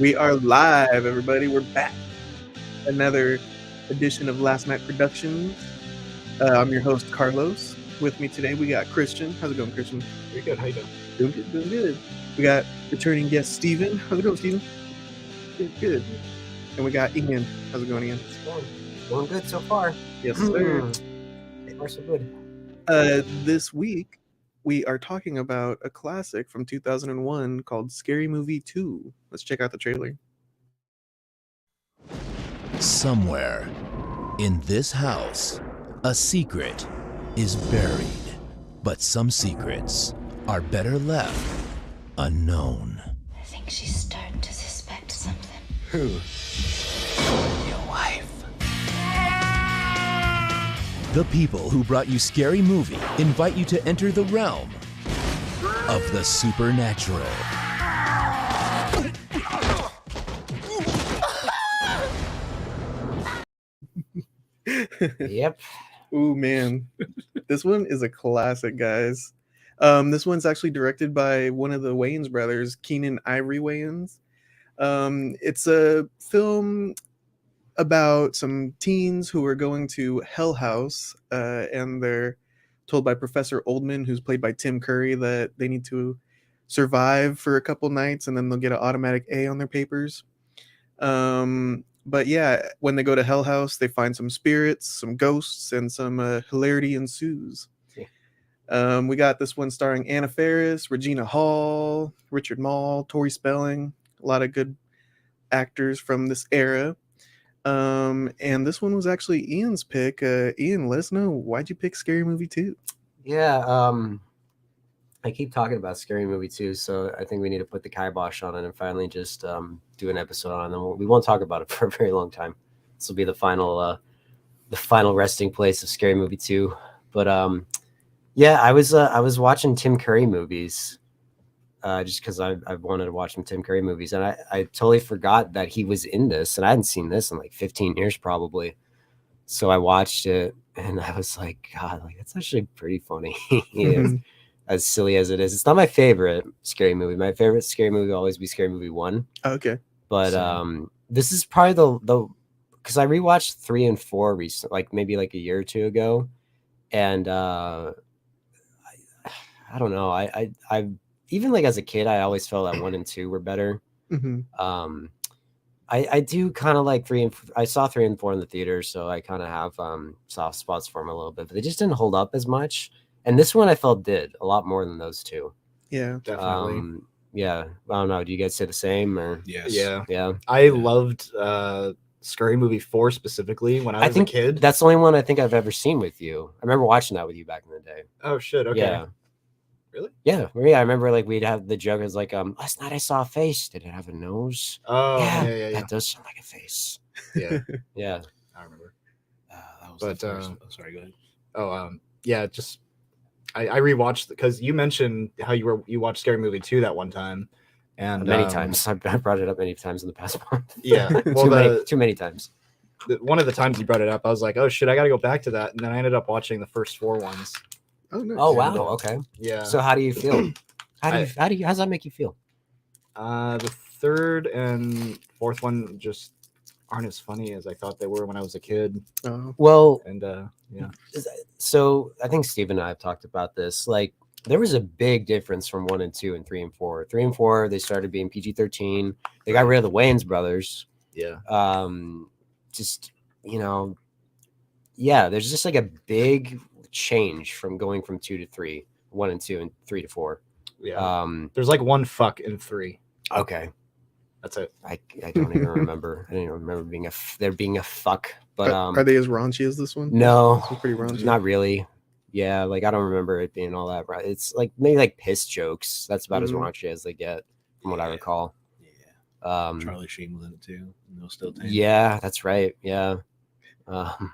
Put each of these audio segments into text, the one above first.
We are live, everybody. We're back. Another edition of Last Night Productions. I'm your host, Carlos. With me today, we got Christian. How's it going, Christian? Pretty good. How you doing? Doing good, doing good. We got returning guest, Steven. How's it going, Steven? Good, good. And we got Ian. How's it going, Ian? It's going good so far. Yes, sir. So far, so good. This week, we are talking about a classic from 2001 called Scary Movie 2. Let's check out the trailer. Somewhere in this house, a secret is buried. But some secrets are better left unknown. I think she's starting to suspect something. Who? Your wife. The people who brought you Scary Movie invite you to enter the realm of the supernatural. Yep. Ooh, man. This one is a classic, guys. This one's actually directed by one of the Wayans brothers, Keenan Ivory Wayans. It's a film about some teens who are going to Hell House, and they're told by Professor Oldman, who's played by Tim Curry, that they need to survive for a couple nights and then they'll get an automatic A on their papers. But yeah, when they go to Hell House, they find some spirits, some ghosts, and some hilarity ensues. We got this one starring Anna Faris, Regina Hall, Richard Mall, Tori Spelling, a lot of good actors from this era. And this one was actually Ian's pick. Ian, let us know, why'd you pick Scary Movie 2? Yeah. I keep talking about Scary Movie 2, so I think we need to put the kibosh on it and finally just do an episode on it. And we won't talk about it for a very long time. This will be the final resting place of Scary Movie 2. But yeah, I was watching Tim Curry movies just because I wanted to watch some Tim Curry movies, and I totally forgot that he was in this, and I hadn't seen this in like 15 years probably. So I watched it, and I was like, God, like that's actually pretty funny. Yeah. As silly as it is, it's not my favorite scary movie. My favorite scary movie will always be Scary Movie 1. Okay. But this is probably the because I rewatched 3 and 4 recently, like maybe like a year or two ago, and I don't know. I even like as a kid, I always felt that 1 and 2 were better. Mm-hmm. I do kind of like 3 and I saw 3 and 4 in the theater, so I kind of have soft spots for them a little bit, but they just didn't hold up as much. And this one I felt did a lot more than those two. Yeah, definitely. Yeah, I don't know. Do you guys say the same? Or Yes. Yeah. I loved Scary Movie 4 specifically when I was a kid. That's the only one I think I've ever seen with you. I remember watching that with you back in the day. Oh shit! Okay. Yeah. Really? Yeah. I remember like we'd have the joke is like, last night I saw a face. Did it have a nose? Oh yeah. That does sound like a face. Yeah. Yeah. I remember. That was the first. Sorry, go ahead. Oh yeah, just I rewatched because you mentioned how you watched Scary Movie 2 that one time, and many times I brought it up many times in the past month. Yeah, well, too many times. One of the times you brought it up, I was like, oh shit, I gotta go back to that, and then I ended up watching the first 4 ones. Oh, nice. Oh wow, okay. Yeah. So how do you feel? How's that make you feel? The 3rd and 4th one just aren't as funny as I thought they were when I was a kid. Well, and yeah. So I think Steve and I have talked about this. Like, there was a big difference from 1 and 2 and 3 and 4. 3 and 4, they started being PG-13. They got rid of the Wayans brothers. Yeah. Just there's just like a big change from going from 2 to 3, 1 and 2, and 3 to 4. Yeah. There's like one fuck in 3. Okay. That's it. I don't even remember. I don't even remember there being a fuck. But are they as raunchy as this one? No, It's pretty raunchy. not really. Yeah, like I don't remember it being all that. Right? It's like maybe like piss jokes. That's about as raunchy as they get, from what I recall. Yeah. Charlie Sheen was in it too. No, still tame. Yeah, that's right. Yeah.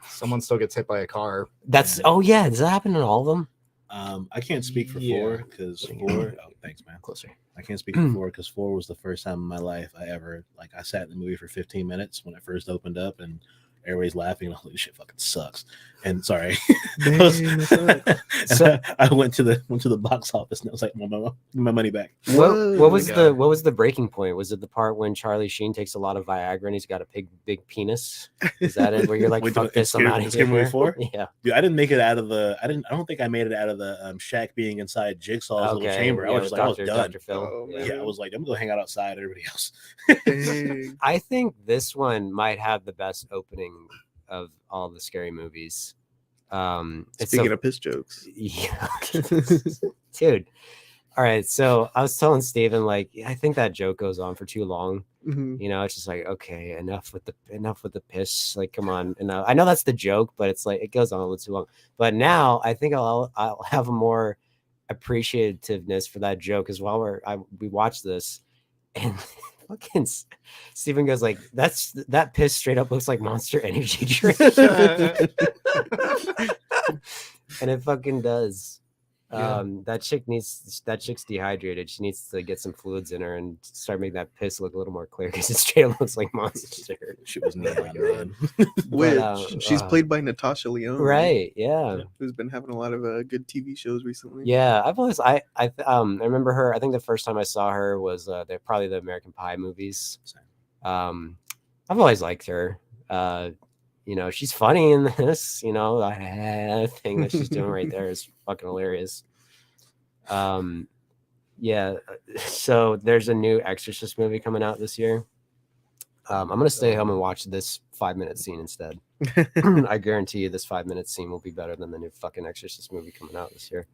Someone still gets hit by a car. Does that happen in all of them? I can't speak for 4 because 4. Oh, thanks, man. Closer. I can't speak for 4 because 4 was the first time in my life I ever I sat in the movie for 15 minutes when it first opened up, and everybody's laughing. And I'm like, this shit fucking sucks. And sorry, Dang, that sucks. I went to the box office and I was like, my money back. What was God. what was the breaking point? Was it the part when Charlie Sheen takes a lot of Viagra and he's got a big penis? Is that it? Where you're like, Wait, fuck this, I'm out of Scary Movie here. 4? Yeah. Dude, I didn't make it out of the. I don't think I made it out of the Shaq being inside Jigsaw's little chamber. I was just like, I was done. Dr. Phil. Oh, yeah. Yeah, I was like, I'm gonna go hang out outside. Everybody else. Dang. I think this one might have the best opening of all the scary movies. Speaking of piss jokes. Yeah. Dude. All right. So I was telling Steven, like, I think that joke goes on for too long. Mhm. You know, it's just like, okay, enough with the piss. Like, come on. And I know that's the joke, but it's like it goes on a little too long. But now I think I'll have a more appreciativeness for that joke as well. We watch this, and fucking Steven goes like, that piss straight up looks like Monster Energy drink. And it fucking does. Yeah. That chick's dehydrated. She needs to get some fluids in her and start making that piss look a little more clear because it straight up looks like Monster. She was neon, man. Which she's played by Natasha Lyonne, Right? Yeah. who's been having a lot of good TV shows recently. Yeah. I remember her. I think the first time I saw her was probably the American Pie movies. I've always liked her. You know, she's funny in this, you know, the thing that she's doing right there is fucking hilarious. Yeah. So there's a new Exorcist movie coming out this year. I'm going to stay home and watch this 5-minute scene instead. I guarantee you this 5-minute scene will be better than the new fucking Exorcist movie coming out this year.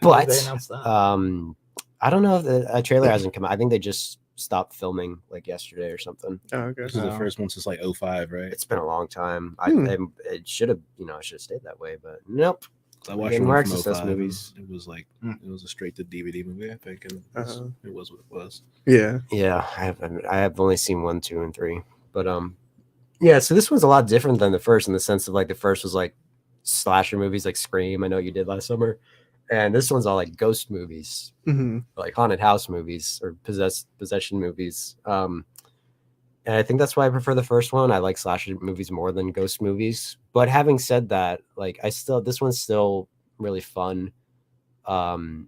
But They announced that. I don't know if the trailer hasn't come out. I think they just stopped filming like yesterday or something. Oh, okay. This is the first one since like 05, right? It's been a long time. It should have, stayed that way, but nope. I watched Getting one more from Exorcist 05. movies. It was like it was a straight to DVD movie, I think, and it was what it was. Yeah. Yeah, I have only seen 1, 2, and 3, but yeah. So this one's a lot different than the first in the sense of like the first was like slasher movies like Scream. I know you did last summer, and this one's all like ghost movies, like haunted house movies or possession movies. And I think that's why I prefer the first one. I like slasher movies more than ghost movies. But having said that, like this one's still really fun. Again,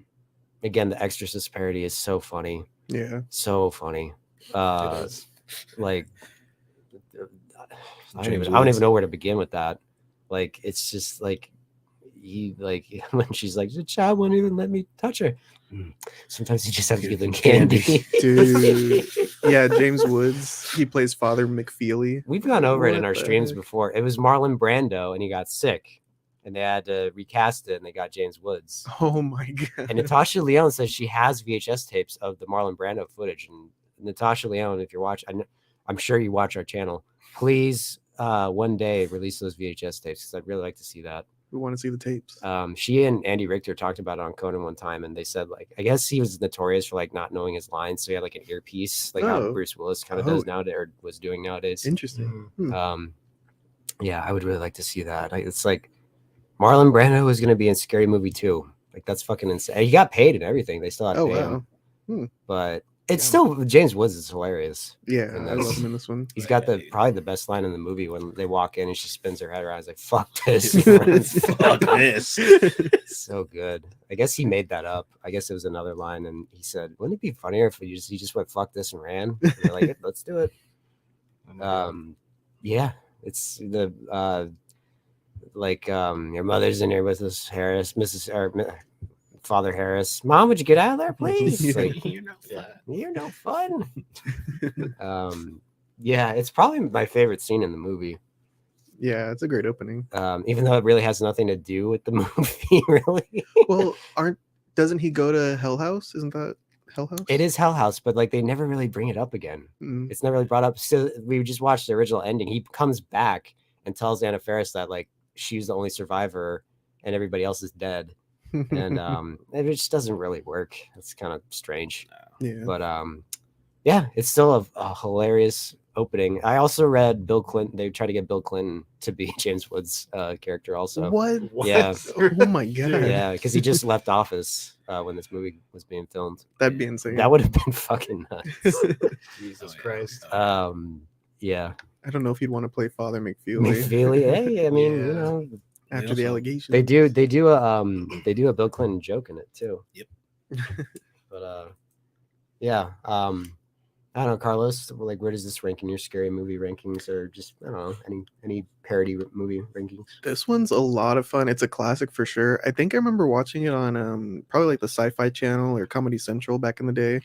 the Exorcist parody is so funny. Yeah. So funny. It is. Like I don't even know where to begin with that. Like it's just like when she's like, the child won't even let me touch her. Sometimes you just have to give them candy. Dude. Yeah, James Woods. He plays Father McFeely. We've gone over it in What our the streams heck? before. It was Marlon Brando and he got sick and they had to recast it and they got James Woods. Oh my god. And Natasha Lyonne says she has VHS tapes of the Marlon Brando footage. And Natasha Lyonne, if you're watching, I'm sure you watch our channel, please one day release those VHS tapes because I'd really like to see that. We want to see the tapes. She and Andy Richter talked about it on Conan one time, and they said like I guess he was notorious for like not knowing his lines, so he had like an earpiece, like how Bruce Willis kind of does nowadays or was doing nowadays. Interesting. Yeah, I would really like to see that. It's like Marlon Brando is going to be in Scary Movie 2. Like that's fucking insane. He got paid and everything. They still had to pay him. But it's still James Woods is hilarious. Yeah, And I love him in this one. He's got probably the best line in the movie when they walk in and she spins her head around. He's like, "Fuck this." Fuck this. So good. I guess he made that up. I guess it was another line, and he said, "Wouldn't it be funnier if he just went fuck this and ran?" And they're like, "Let's do it." Yeah, it's the your mother's in here with us, Harris, Father Harris. Mom, would you get out of there, please? Like, You're no fun. You're no fun. Yeah, it's probably my favorite scene in the movie. Yeah, it's a great opening. Even though it really has nothing to do with the movie, really. Well, doesn't he go to Hell House? Isn't that Hell House? It is Hell House, but like they never really bring it up again. It's never really brought up. So we just watched the original ending. He comes back and tells Anna Faris that like she's the only survivor and everybody else is dead. And it just doesn't really work. It's kind of strange. Yeah. But yeah, it's still a hilarious opening. I also read Bill Clinton. They tried to get Bill Clinton to be James Woods' character also. What? Yeah. Oh my god. Yeah, because he just left office when this movie was being filmed. That'd be insane. That would have been fucking nuts. Jesus Christ. Yeah. I don't know if he'd want to play Father McFeely McFeely. Hey, I mean, you Yeah. know, after the allegations. they do a Bill Clinton joke in it too. Yep. But yeah. I don't know, Carlos. Like, where does this rank in your scary movie rankings, or just I don't know any parody movie rankings? This one's a lot of fun. It's a classic for sure. I think I remember watching it on probably like the Sci-Fi Channel or Comedy Central back in the day. I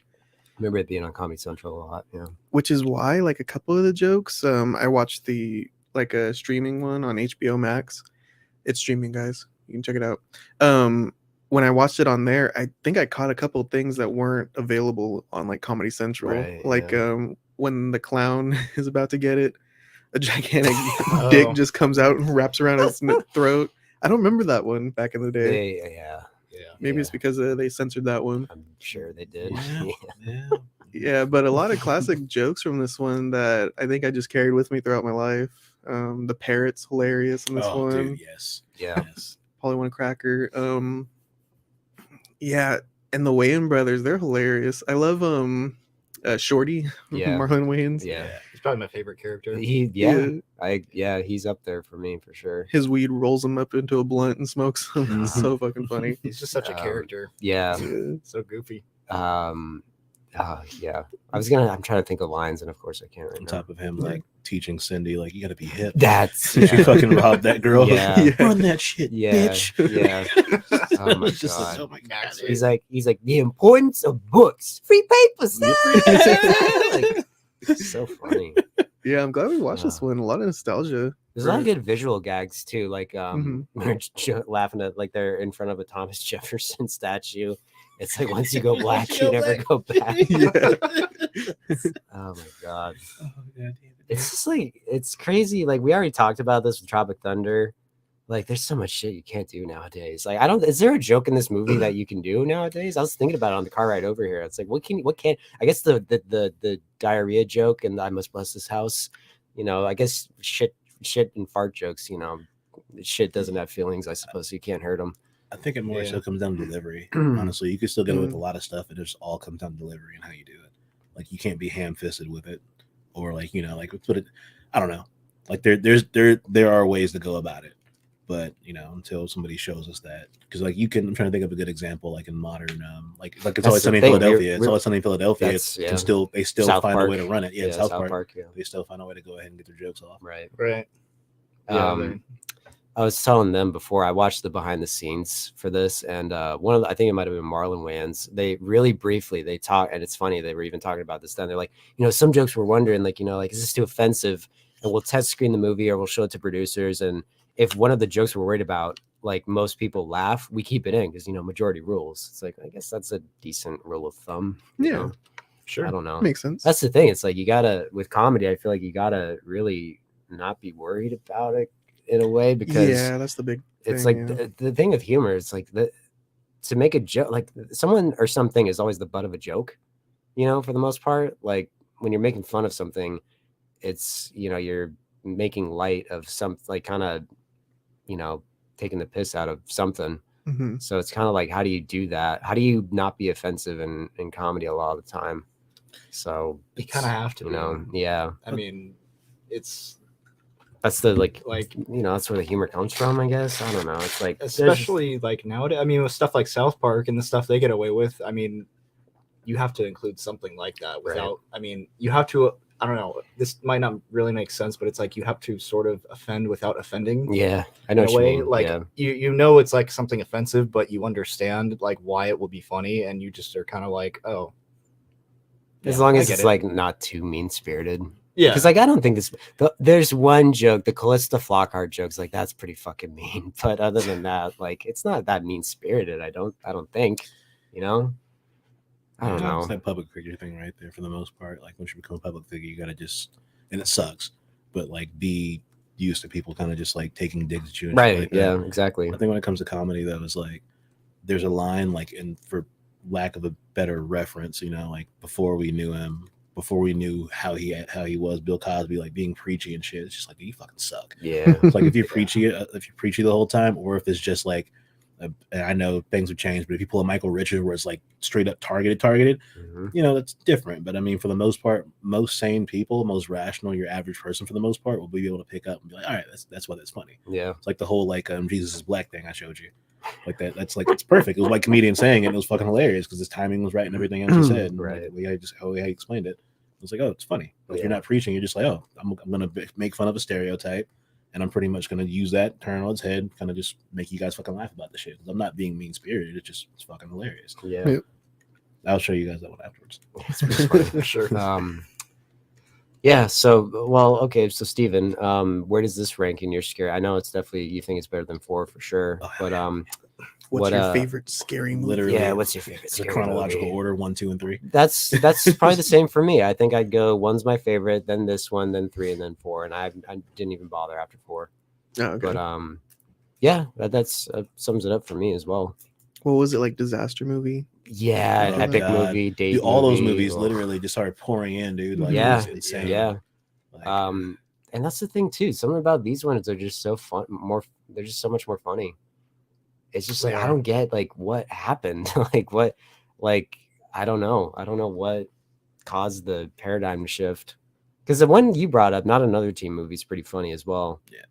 remember it being on Comedy Central a lot. Yeah. Which is why, like, a couple of the jokes, I watched the like a streaming one on HBO Max. It's streaming, guys. You can check it out. When I watched it on there, I think I caught a couple of things that weren't available on like Comedy Central. Right, like when the clown is about to get it, a gigantic Oh. dick just comes out and wraps around his throat. I don't remember that one back in the day. Yeah. Maybe it's because they censored that one. I'm sure they did. Yeah. Yeah, but a lot of classic jokes from this one that I think I just carried with me throughout my life. The parrot's hilarious in this one. Dude, yes. Yeah. Yes. Probably one cracker. Yeah, and the Wayan brothers, they're hilarious. I love Shorty, Yeah. Marlon Wayans. Yeah. He's probably my favorite character. He's up there for me for sure. His weed rolls him up into a blunt and smokes him. It's so fucking funny. He's just such a character. Yeah. Yeah. So goofy. Yeah. I'm trying to think of lines, and of course I can't right On now. top of him, like teaching Cindy, like you gotta be hip. That's She fucking robbed that girl. Yeah. Yeah. Run that shit, Yeah. bitch. Yeah. Oh my It's just like, God. oh my god. He's like the importance of books, free papers. Like, it's so funny. Yeah, I'm glad we watched this Yeah. one. A lot of nostalgia. There's a lot of good visual gags too, like Mhm. when they're laughing at like they're in front of a Thomas Jefferson statue. It's like once you go black, you never go back. Yeah. Oh my God. Oh, God. It's just like it's crazy. Like we already talked about this with Tropic Thunder. Like there's so much shit you can't do nowadays. Like is there a joke in this movie that you can do nowadays? I was thinking about it on the car ride over here. It's like what can I guess the diarrhea joke and I must bless this house. You know, I guess shit and fart jokes, you know, shit doesn't have feelings, I suppose, so you can't hurt them. I think it more Yeah. so comes down to delivery. Honestly, you could still get away with a Mm. lot of stuff. It just all comes down to delivery and how you do it. Like you can't be ham-fisted with it, or like like put it. I don't know. Like there are ways to go about it, but until somebody shows us that, because like I'm trying to think of a good example, like in modern, like it's That's always the sunny in thing, Philadelphia. It's we're- always sunny in Philadelphia. That's- They yeah. still South find Park. a way to run it. Yeah, South Park. Yeah. They still find a way to go ahead and get their jokes off. Right. Right. Yeah, I was telling them before I watched the behind the scenes for this, and I think it might have been Marlon Wayans. They really briefly they talk, and it's funny they were even talking about this then. They're like, some jokes we're wondering, like, is this too offensive? And we'll test screen the movie or we'll show it to producers, and if one of the jokes we're worried about, like most people laugh, we keep it in because majority rules. It's like I guess that's a decent rule of thumb. you Yeah. know? sure. I don't know. Makes sense. That's the thing. It's like you gotta with comedy. I feel like you gotta really not be worried about it in a way because Yeah, that's the big it's thing, like yeah. the thing with humor. It's like to make a joke, like someone or something is always the butt of a joke. For the most part, like when you're making fun of something, it's you're making light of something, like kind of taking the piss out of something. Mhm. So it's kind of like, how do you do that? How do you not be offensive in comedy a lot of the time? So You kind of have to. be. yeah. I mean, it's That's the like that's where the humor comes from, I guess. I don't know. It's like especially like nowadays. I mean, with stuff like South Park and the stuff they get away with. I mean, you have to include something like that without. I mean, you have to. I don't know. This might not really make sense, but it's like you have to sort of offend without offending. yeah, I know In a what you way, mean. like yeah. you it's like something offensive, but you understand like why it will be funny, and you just are kind of like, oh, As yeah, long I as get it's it. like not too mean spirited. yeah, Because like I don't think there's one joke, the Callista Flockhart joke's like that's pretty fucking mean. But other than that, like it's not that mean spirited. I don't think. I don't know. It's that public figure thing right there for the most part. Like once you become a public figure, you gotta just, and it sucks, but like be used to people kind of just like taking digs at you. And shit Right. like Yeah. that. Exactly. I think when it comes to comedy, that was like, there's a line like, and for lack of a better reference, like before we knew him, before we knew how he was, Bill Cosby, like being preachy and shit. It's just like you fucking suck. Yeah. It's like if you're preachy the whole time, or if it's just like And I know things have changed, but if you pull a Michael Richards where it's like straight up targeted, you know, that's different. But I mean, for the most part, most sane people, most rational, your average person for the most part will be able to pick up and be like, all right, that's why that's funny. Yeah. It's like the whole like Jesus is black thing I showed you. Like that. That's like, it's perfect. It was like comedian saying it. And it was fucking hilarious because his timing was right and everything else he said. And Right. Like, the way he explained it. It was like, oh, it's funny. Like you're not preaching. You're just like, oh, I'm going to make fun of a stereotype. And I'm pretty much going to use that, turn on its head, kind of just make you guys fucking laugh about the shit. I'm not being mean-spirited. It's fucking hilarious. Yeah. Yep. I'll show you guys that one afterwards. It's pretty funny for sure. Yeah. So, well, okay. So, Steven, where does this rank in your scary? I know it's definitely, you think it's better than 4 for sure. Oh, but What's your favorite scary movie? Literally, yeah, what's your favorite it's a scary chronological movie? order 1, 2, and 3. That's probably the same for me. I think I'd go 1's my favorite, then this one, then 3, and then 4. And I didn't even bother after 4. Oh, okay. But yeah, that's sums it up for me as well. What was it, like disaster movie? Yeah, Oh, epic God. movie, date Dude, all those movie, movies ugh. literally just started pouring in, dude. Like, Yeah, it was insane. yeah. Like, And that's the thing too. Something about these ones are just so fun. They're just so much more funny. It's just like I don't get like what happened. I don't know. I don't know what caused the paradigm shift. Because the one you brought up, Not Another Teen movie, is pretty funny as well. Yeah.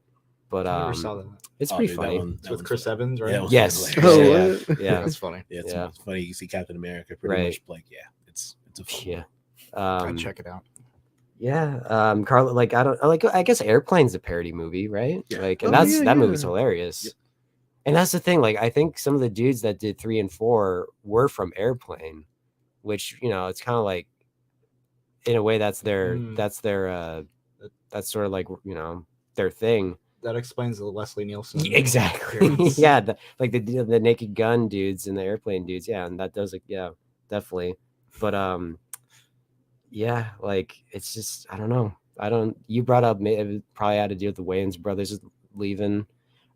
But I never saw that. it's oh, pretty dude, funny. It's with Chris Evans, right? Yeah, it was Yes. fucking hilarious. Oh, what? Yeah. That's funny. Yeah, Yeah. it's funny. You see Captain America pretty much like, yeah, it's a fun Yeah. I'd check it out. Yeah. Carla, like I guess Airplane's a parody movie, right? Yeah. Like, and Oh, that yeah, movie's yeah. hilarious. Yep. And that's the thing. Like, I think some of the dudes that did 3 and 4 were from Airplane, which, you know, it's kind of like, in a way, that's their that's sort of like, you know, their thing. That explains the Leslie Nielsen. Exactly. appearance. Yeah. Like the Naked Gun dudes and the Airplane dudes. Yeah. And that does, like, yeah, definitely. But, yeah, like, it's just, I don't know. You brought up, it probably had to do with the Wayans brothers leaving.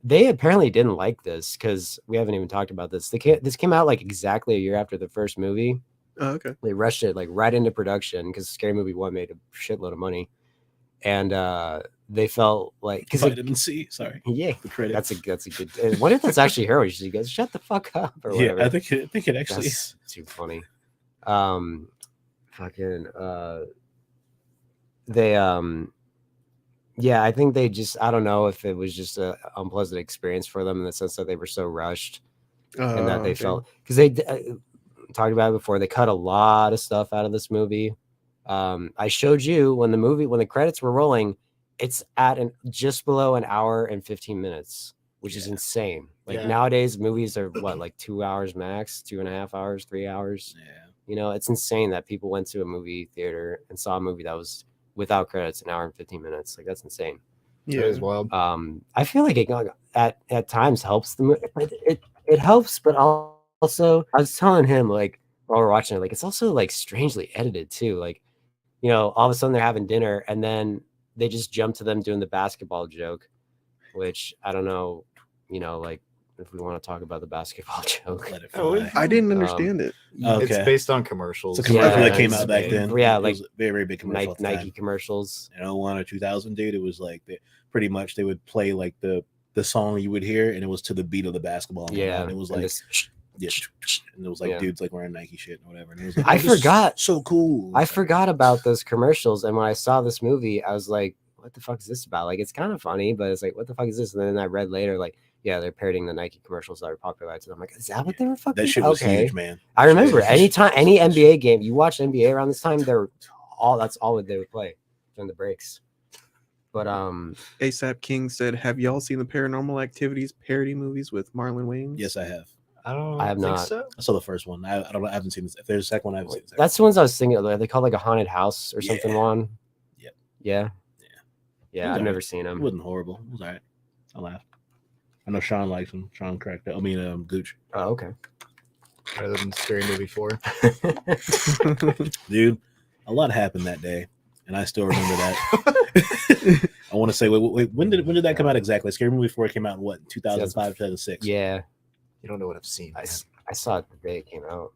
They apparently didn't like this because we haven't even talked about this. This came out like exactly a year after the first movie. Oh, okay. They rushed it like right into production because Scary Movie 1 made a shitload of money. And they felt like, because I didn't see. Sorry. Yeah, The credits. that's a good. And what if that's actually her? She goes, "Shut the fuck up," or whatever. Yeah, I think it actually That's too funny. Fucking they yeah, I think they just, I don't know if it was just a unpleasant experience for them in the sense that they were so rushed and that they Okay. felt, because they talked about it before, they cut a lot of stuff out of this movie. I showed you when the credits were rolling, it's at just below an hour and 15 minutes, which is insane. Like nowadays movies are what, like 2 hours max, 2.5 hours, 3 hours. Yeah. You know, it's insane that people went to a movie theater and saw a movie that was without credits an hour and 15 minutes. Like, that's insane. It Yeah. is wild. I feel like it at times helps the movie. It helps, but also I was telling him, like, while we're watching it, like, it's also like strangely edited too. Like, you know, all of a sudden they're having dinner and then they just jump to them doing the basketball joke, which I don't know, you know, like, if we want to talk about the basketball joke. Let it Oh, fly. I didn't understand it. Okay. It's based on commercials. It's a commercial Yeah, that came it's out back big. then. Yeah, It like was a very, very big commercial. at the Nike time. commercials. In 01 or 2000, dude, it was like pretty much they would play like the song you would hear, and it was to the beat of the basketball. Yeah, and it was and like this- yeah, and it was like Yeah. dudes like wearing Nike shit or whatever. And it was like, I oh, this is forgot. so cool. I forgot about those commercials, and when I saw this movie, I was like, "What the fuck is this about?" Like, it's kind of funny, but it's like, "What the fuck is this?" And then I read later, like, yeah, they're parodying the Nike commercials that were popular. So I'm like, "Is that what they were fucking?" That shit was okay. huge, man. I remember That shit was- anytime any NBA game, you watch NBA around this time, that's all they would play during the breaks. But ASAP King said, "Have y'all seen the Paranormal Activities parody movies with Marlon Wayans?" Yes, I have. I have think not. so. I saw the first one. I don't know. I haven't seen this. If there's a second one, I haven't seen the second. That's the ones I was thinking of. Are they called like a haunted house or something? Yeah. One. Yep. Yeah. Yeah. Yeah, It was I've alright. never seen It them. wasn't horrible. It was alright. I laughed. I know Sean likes him. Sean cracked up. I mean, Gooch. Oh, okay. Better than Scary Movie 4. Dude, a lot happened that day, and I still remember that. I want to say, wait, when did that come out exactly? Scary Movie 4 came out in what, 2005, 2006? Yeah, You don't know what I've seen. I saw it the day it came out.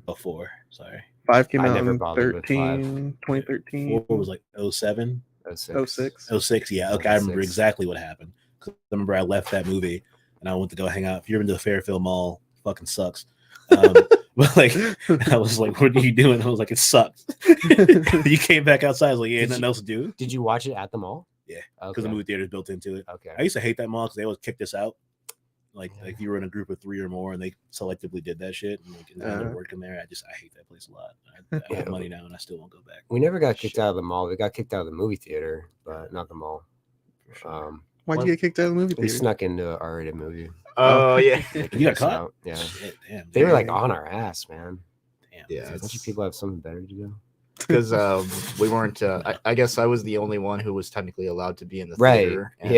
Before, sorry. 5 came I out never in bothered with 2013. 4 was like 07, 06. 06. 06. Yeah, okay, I remember 06. exactly what happened. 'Cause I remember I left that movie, and I went to go hang out. If you're into the Fairfield Mall, fucking sucks. But like, I was like, "What are you doing?" I was like, "It sucks." You came back outside. I was like, "Yeah, nothing else to do." Did you watch it at the mall? Yeah, because the movie theater is built into it. Okay. I used to hate that mall because they always kicked us out. Like if you were in a group of 3 or more, and they selectively did that shit, and like, I ended up working there. I hate that place a lot. I have money now, and I still won't go back. We never got kicked out of the mall. We got kicked out of the movie theater, but not the mall. Why'd you get kicked out of the movie We theater? snuck into an R-rated movie. Oh yeah. You got caught? Out. Yeah. Shit, damn. They were like on our ass, man. Damn. Yeah. Don't you people have something better to do? Because we weren't. I guess I was the only one who was technically allowed to be in the Right. theater. and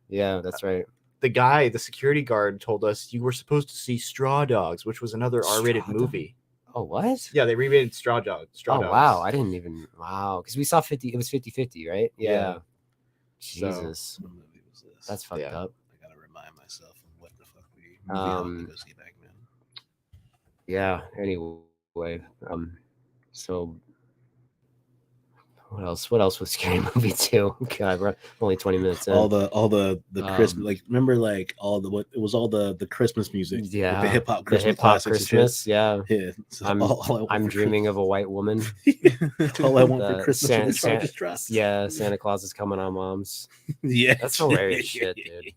Yeah, that's right. the security guard, told us you were supposed to see Straw Dogs, which was another R-rated Straw movie. Oh, what? Yeah, they remade Straw Dogs. Wow. I didn't even. Wow. Because we saw 50. It was 50-50, right? Yeah. So- Jesus. What movie was this? That's fucked Yeah. up. I gotta remind myself of what the fuck we movie to go see back then. Yeah. Anyway. So. What else was Scary Movie 2? God, we're only 20 minutes in. All the Christmas, like remember like all the what it was all the Christmas music. Yeah, like the hip hop the Christmas hip hop classics and shit. Christmas. Yeah. Yeah. So I'm all I want I'm for dreaming of a white woman. all I want The for Christmas Santa- is the Chargers drop. Yeah, Santa Claus is coming on moms. Yeah. That's hilarious shit, dude.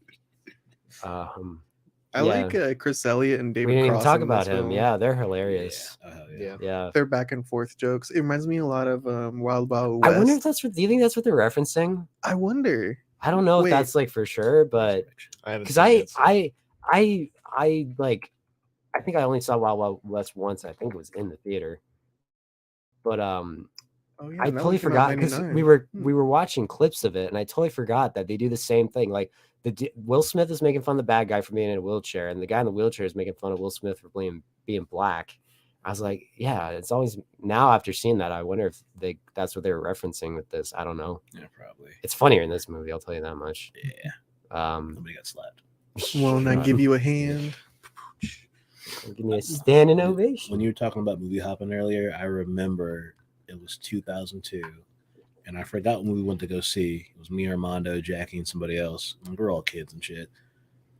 I like Chris Elliott and David we didn't even Cross talk in about this him. film. Yeah, they're hilarious. Yeah. Yeah. Their back and forth jokes. It reminds me a lot of Wild Wild I West. wonder if that's what. Do you think that's what they're referencing? I wonder. I don't know Wait. if that's like for sure, but I haven't because seen it, so- I like, I think I only saw Wild Wild West once. I think it was in the theater, but Oh, yeah, I that one totally came out forgot in because 99. we were watching clips of it, and I totally forgot that they do the same thing. Like Will Smith is making fun of the bad guy for being in a wheelchair, and the guy in the wheelchair is making fun of Will Smith for being black. I was like, yeah, it's always now after seeing that, I wonder if that's what they were referencing with this. I don't know. Yeah, probably. It's funnier in this movie, I'll tell you that much. Yeah. Somebody got slapped. Won't I give you a hand? Give me a standing ovation. When you were talking about movie hopping earlier, I remember it was 2002, and I forgot when we went to go see. It was me, Armando, Jackie, and somebody else. And we're all kids and shit,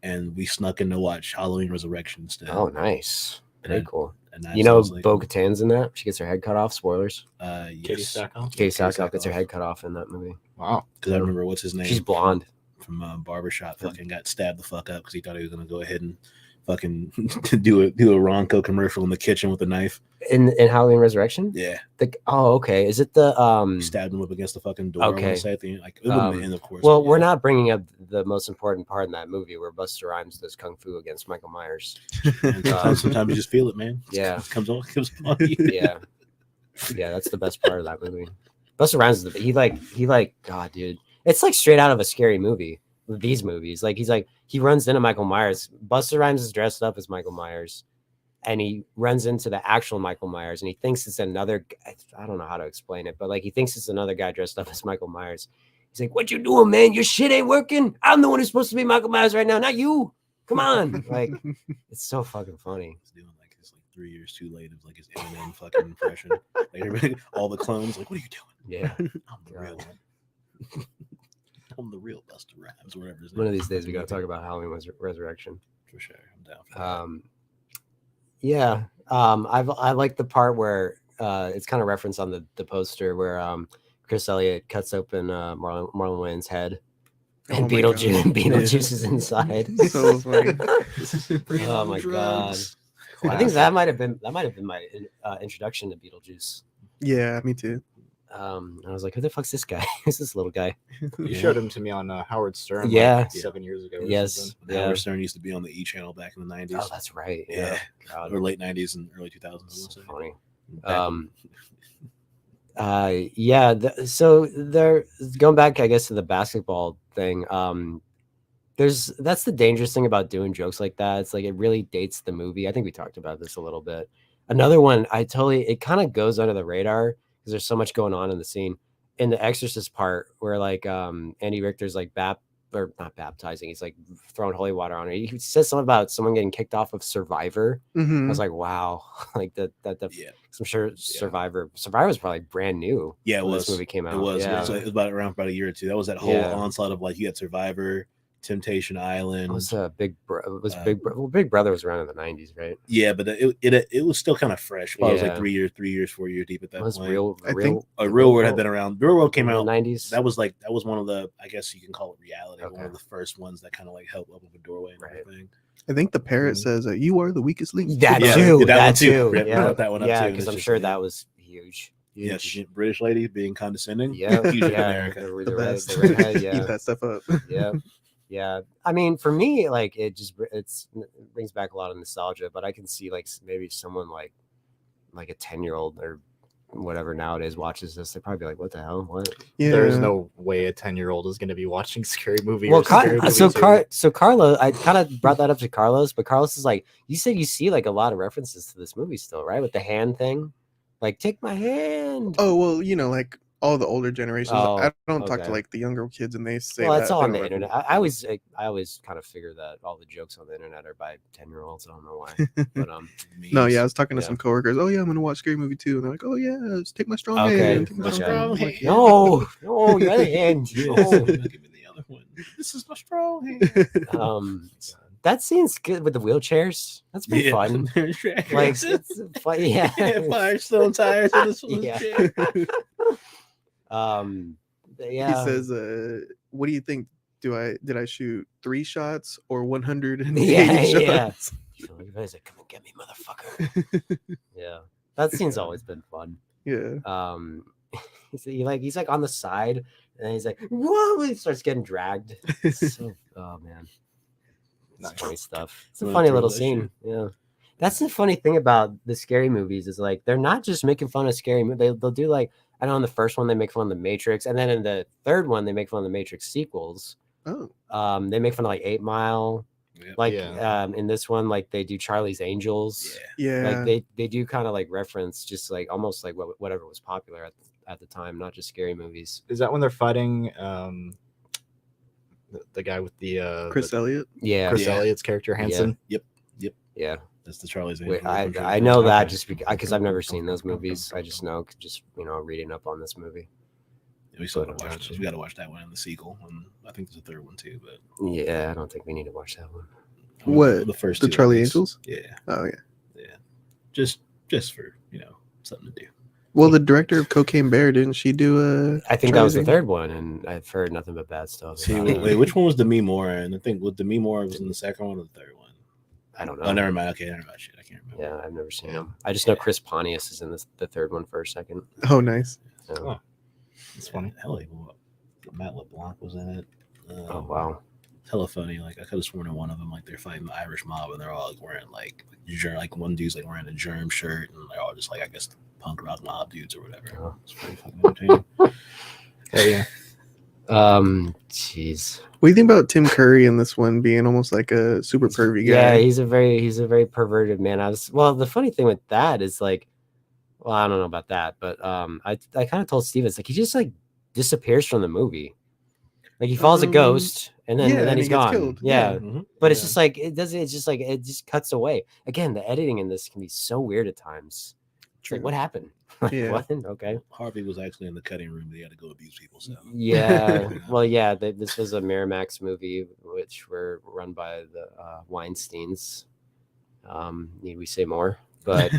and we snuck in to watch Halloween Resurrection instead. Oh, nice. Very And- cool. And that You know, sounds like, Bo-Katan's in that. She gets her head cut off. Spoilers. Katie yes, Sackhoff? Katie Sackhoff. Sackhoff gets her head cut off in that movie. Wow. because I remember what's his name. She's blonde. From Barbershop. Fucking got stabbed the fuck up because he thought he was gonna go ahead and fucking do a Ronco commercial in the kitchen with a knife. In Halloween Resurrection? Yeah, Okay. Is it the he stabbed him up against the fucking door. Okay. On the side at the end. Like it wouldn't have end, of course. well, but we're yeah. not bringing up the most important part in that movie where Busta Rhymes does kung fu against Michael Myers. And sometimes you just feel it, man. Yeah. It comes on you. Yeah. Yeah, that's the best part of that movie. Busta Rhymes is he like God, dude. It's like straight out of a scary movie. These movies. Like he runs into Michael Myers. Busta Rhymes is dressed up as Michael Myers. And he runs into the actual Michael Myers, and he thinks it's another. I don't know how to explain it, but like he thinks it's another guy dressed up as Michael Myers. He's like, "What you doing, man? Your shit ain't working. I'm the one who's supposed to be Michael Myers right now, not you. Come on!" Like, it's so fucking funny. He's doing like his 3 years too late of like his Eminem fucking impression. Like everybody, all the clones, like, what are you doing? Yeah. I'm the real one. I'm the real Busta Rhymes, or whatever. His One of name these is. days we gotta talk about Halloween Resurrection. For sure. I'm down for that. Yeah. I like the part where it's kind of referenced on the poster where Chris Elliott cuts open Marlon Wayans' head, and Oh my God. Beetlejuice is inside. So funny. Oh my God. I think that might have been my introduction to Beetlejuice. Yeah, me too. I was like, who the fuck's this guy? Who's this little guy? You showed him to me on Howard Stern. Yeah. Like 7 years ago. or Yes. something. Yeah. Howard Stern used to be on the E channel back in the 90s. Oh, that's right. Yeah. God, Or late 90s and early 2000s. I wanna so say. funny. Back So they're going back, I guess, to the basketball thing. That's the dangerous thing about doing jokes like that. It's like it really dates the movie. I think we talked about this a little bit. Another one, it kind of goes under the radar because there's so much going on in the scene. In the Exorcist part, where like Andy Richter's like not baptizing, he's like throwing holy water on her. He says something about someone getting kicked off of Survivor. I Mhm. was like, wow, like that. Yeah. I'm sure Survivor was probably brand new. Yeah, it when was. this movie came out. It was. Yeah. It was about around about a year or two. That was that whole Yeah. onslaught of like you had Survivor, Temptation Island. Was Big Big Big Brother was around in the 90s, right? Yeah, but it was still kind of fresh. Well, it was like Yeah. 3 years, 4 years deep at that Was point. I think Real World had been around. Real World came in out. the 90s. That was one of the, I guess you can call it reality. Okay. One of the first ones that kind of like helped open the doorway and Right. everything. I think the parrot says, "You are the weakest link." That Yeah, too. yeah, that that one too. too. Rip Yeah, brought that one up yeah, too, and because it's I'm just sure like- that was huge. Yeah, British lady being condescending. Yeah, Huge in yeah, America. The best. the redhead, Eat yeah, that stuff up. yeah, yeah. I mean, for me, like it brings back a lot of nostalgia. But I can see like maybe someone like a 10-year-old or whatever nowadays watches this, they'd probably be like, "What the hell? What?" Yeah. There's no way a 10-year-old is going to be watching Scary Movie. Well, or Scary Movie 2. so Carlos, I kind of brought that up to Carlos, but Carlos is like, you said you see like a lot of references to this movie still, right? With the hand thing, like take my hand. Oh well, like all the older generations. Oh, I don't talk okay. to like the younger kids, and they say Well, that that's all they on the don't internet. reference- I always kind of figure that all the jokes on the internet are by 10-year-olds. I don't know why, but No, yeah, I was talking to Yeah. some coworkers. Oh yeah, I'm gonna watch Scary Movie 2, and they're like, "Oh yeah, let's take my strong Okay, hand." Take my okay. strong hand. I'm like, no, your other hand. No, No. give me the other one. This is my strong hand. That scene's good with the wheelchairs. That's pretty fun. Like it's fun. Yeah. Firestone tires in this one's Yeah. chair. Yeah. He says, "What do you think? Did I shoot 3 shots or 180 Yeah. shots?" You guys like, come and get me, motherfucker. Yeah. That scene's always been fun. Yeah. He's like on the side and he's like, whoa, he starts getting dragged. So, oh man. It's funny stuff. It's a Wanna funny throw little that scene. Yeah. That's the funny thing about the scary movies is like they're not just making fun of scary movies. They'll do like, I know in the first one they make fun of the Matrix, and then in the third one they make fun of the Matrix sequels. Oh. They make fun of like 8 Mile. Yep. Like Yeah. in this one, like they do Charlie's Angels. Yeah. Yeah. Like they do kind of like reference just like almost like whatever was popular at the time, not just scary movies. Is that when they're fighting the guy with the Chris Elliott. Yeah. Chris Yeah. Elliott's character Hansen? Yeah. That's the Charlie's Wait, Angels. I know that Okay. just because I've never seen those movies. I just know just reading up on this movie. We still gotta watch Gotcha. this. We gotta watch that one and the sequel. And I think there's a third one too, but Yeah, I don't think we need to watch that one. What? the first The two, at Charlie least. Angels? Yeah. Oh yeah. Yeah. Just for something to do. Well, the director of Cocaine Bear, didn't she do a? I think that was the Charlie's third one, and I've heard nothing but bad stuff. See, about it. wait, which one was Demi Moore? And I think Demi Moore was in the second one or the third one. I don't know. Oh, never mind. Okay, never mind. Shit, I can't remember. Yeah, I've never seen him. I just know Chris Pontius is in the third one for a second. Oh, nice. So, Oh. It's funny. Hell, Matt LeBlanc was in it. oh wow. Hella funny. Like I could have sworn in one of them, like they're fighting the Irish mob, and they're all like wearing like one dude's like wearing a germ shirt, and they're all just like I guess punk rock mob dudes or whatever. Oh. It's pretty fucking entertaining. Hey, yeah. Jeez. What do you think about Tim Curry in this one being almost like a super pervy Yeah, guy? he's a very perverted man. The funny thing with that is like, well, I don't know about that, but I kind of told Steve it's like he just like disappears from the movie. Like he follows a ghost and then yeah, and then and he's he gets gone. killed. Yeah. Mhm. But it's just like it just cuts away. Again, the editing in this can be so weird at times. It's like, True. what happened? Like, Yeah. what? Okay. Harvey was actually in the cutting room. They had to go abuse people. So Yeah. Well, yeah. This was a Miramax movie, which were run by the Weinsteins. Need we say more? But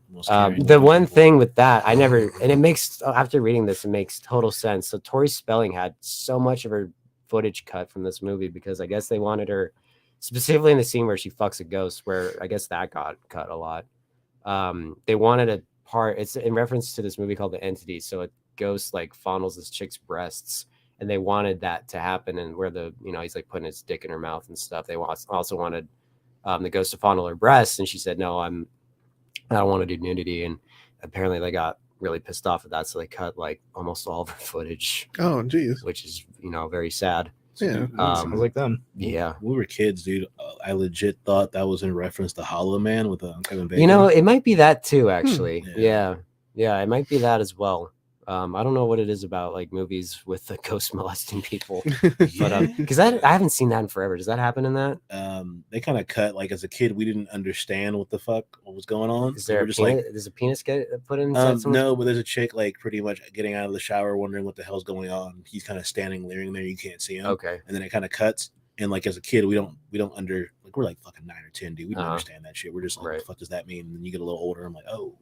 Most caring the one people. thing with that, and it makes after reading this, it makes total sense. So Tori Spelling had so much of her footage cut from this movie because I guess they wanted her specifically in the scene where she fucks a ghost, where I guess that got cut a lot. They wanted a part. It's in reference to this movie called The Entity. So a ghost like fondles this chick's breasts, and they wanted that to happen. And where he's like putting his dick in her mouth and stuff. They also wanted the ghost to fondle her breasts, and she said, "No, I don't want to do nudity." And apparently they got really pissed off at that, so they cut like almost all of her footage, Oh, geez. which is very sad. Yeah. Sounds like them. Yeah. When we were kids, dude, I legit thought that was in reference to Hollow Man with Kevin Bacon. It might be that too, actually. Yeah. Yeah, it might be that as well. I don't know what it is about like movies with the ghost molesting people, but because I haven't seen that in forever. Does that happen in that? They kind of cut like as a kid, we didn't understand what was going on. Is there We a were just penis? Does a penis get put in? no, but there's a chick like pretty much getting out of the shower, wondering what the hell's going on. He's kind of standing, leering there. You can't see him. Okay. And then it kind of cuts, And like as a kid, we don't we're like fucking 9 or 10, dude. We don't Uh-huh. understand that shit. We're just like, what Right. the fuck does that mean? And then you get a little older. I'm like, oh,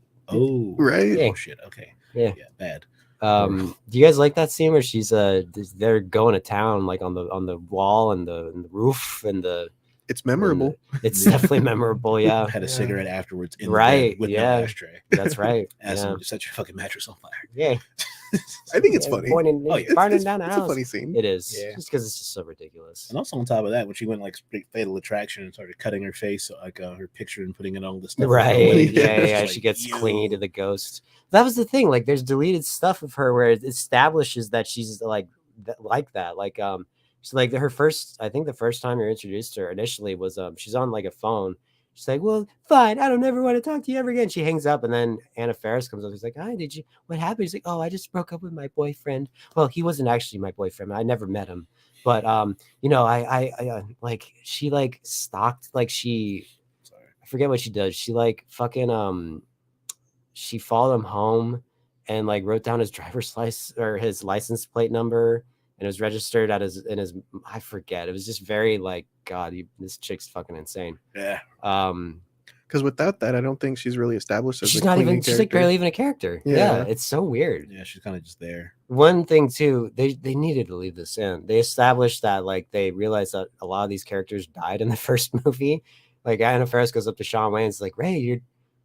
Right. Yeah. oh shit, okay, Yeah. bad. Do you guys like that scene where she's they're going to town like on the wall and the roof and the It's memorable. it's definitely memorable. Yeah, Had a cigarette afterwards in the Right, bed with yeah. no ashtray. that's right. As Yeah, someone just set your fucking mattress on fire. yeah. I think it's Yeah, funny. Burning, Oh, yeah. burning It's down a a house. funny scene. It is, Yeah. just because it's just so ridiculous. And also on top of that, when she went like straight Fatal Attraction and started cutting her face, like her picture and putting in all this stuff. Right? It's Yeah. like, She gets yo. clingy to the ghost. That was the thing. Like, there's deleted stuff of her where it establishes that she's like that. Like, she's like her first. I think the first time you're introduced to her initially was she's on like a phone. She's like, well, fine. I don't ever want to talk to you ever again. She hangs up, and then Anna Faris comes up. She's like, hi, what happened? He's like, oh, I just broke up with my boyfriend. Well, he wasn't actually my boyfriend. I never met him. But, I like, she like stalked, like I forget what she does. She like fucking, she followed him home and like wrote down his driver's license or his license plate number. And it was registered at I forget. It was just very like, God, this chick's fucking insane. Yeah. Because without that, I don't think she's really established as She's a not clean even, she's like character. barely even a character. Yeah. Yeah. It's so weird. Yeah, she's kind of just there. One thing too, they needed to leave this in. They established that like they realized that a lot of these characters died in the first movie. Like Anna Faris goes up to Sean Wayans like, Ray, you're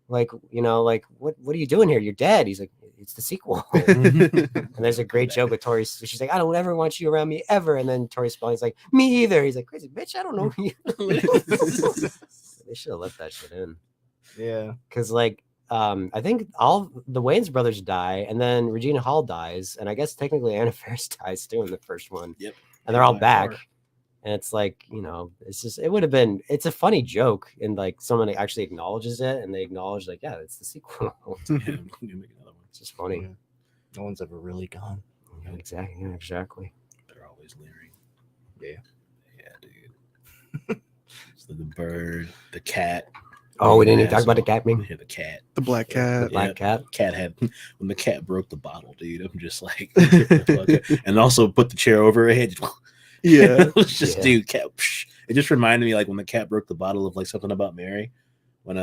like, like what are you doing here? You're dead. He's like, it's the sequel. And there's a great joke with Tori. She's like, I don't ever want you around me ever. And then Tori Spelling's like, me either. He's like, crazy bitch, I don't know you. They should have left that shit in. Yeah. Because like I think all the Wayans brothers die, and then Regina Hall dies, and I guess technically Anna Faris dies too in the first one. Yep. And they're all By back. far. And it's like, it's just, it would have been, it's a funny joke, and like someone actually acknowledges it, and they acknowledge like, yeah, it's the sequel. Yeah, we can make another one. It's just funny. Yeah. No one's ever really gone. Yeah, exactly. Yeah, exactly. They're always leering. Yeah. Yeah, dude. So the bird, the cat. Oh, we didn't even Yeah, talk about the so- cat meme. Yeah, the cat. The black The cat. black cat. Cat had when the cat broke the bottle, dude. I'm just like, and also put the chair over her head. Yeah. It was just, Yeah. dude, cat. Psh. It just reminded me like when the cat broke the bottle of like Something About Mary, when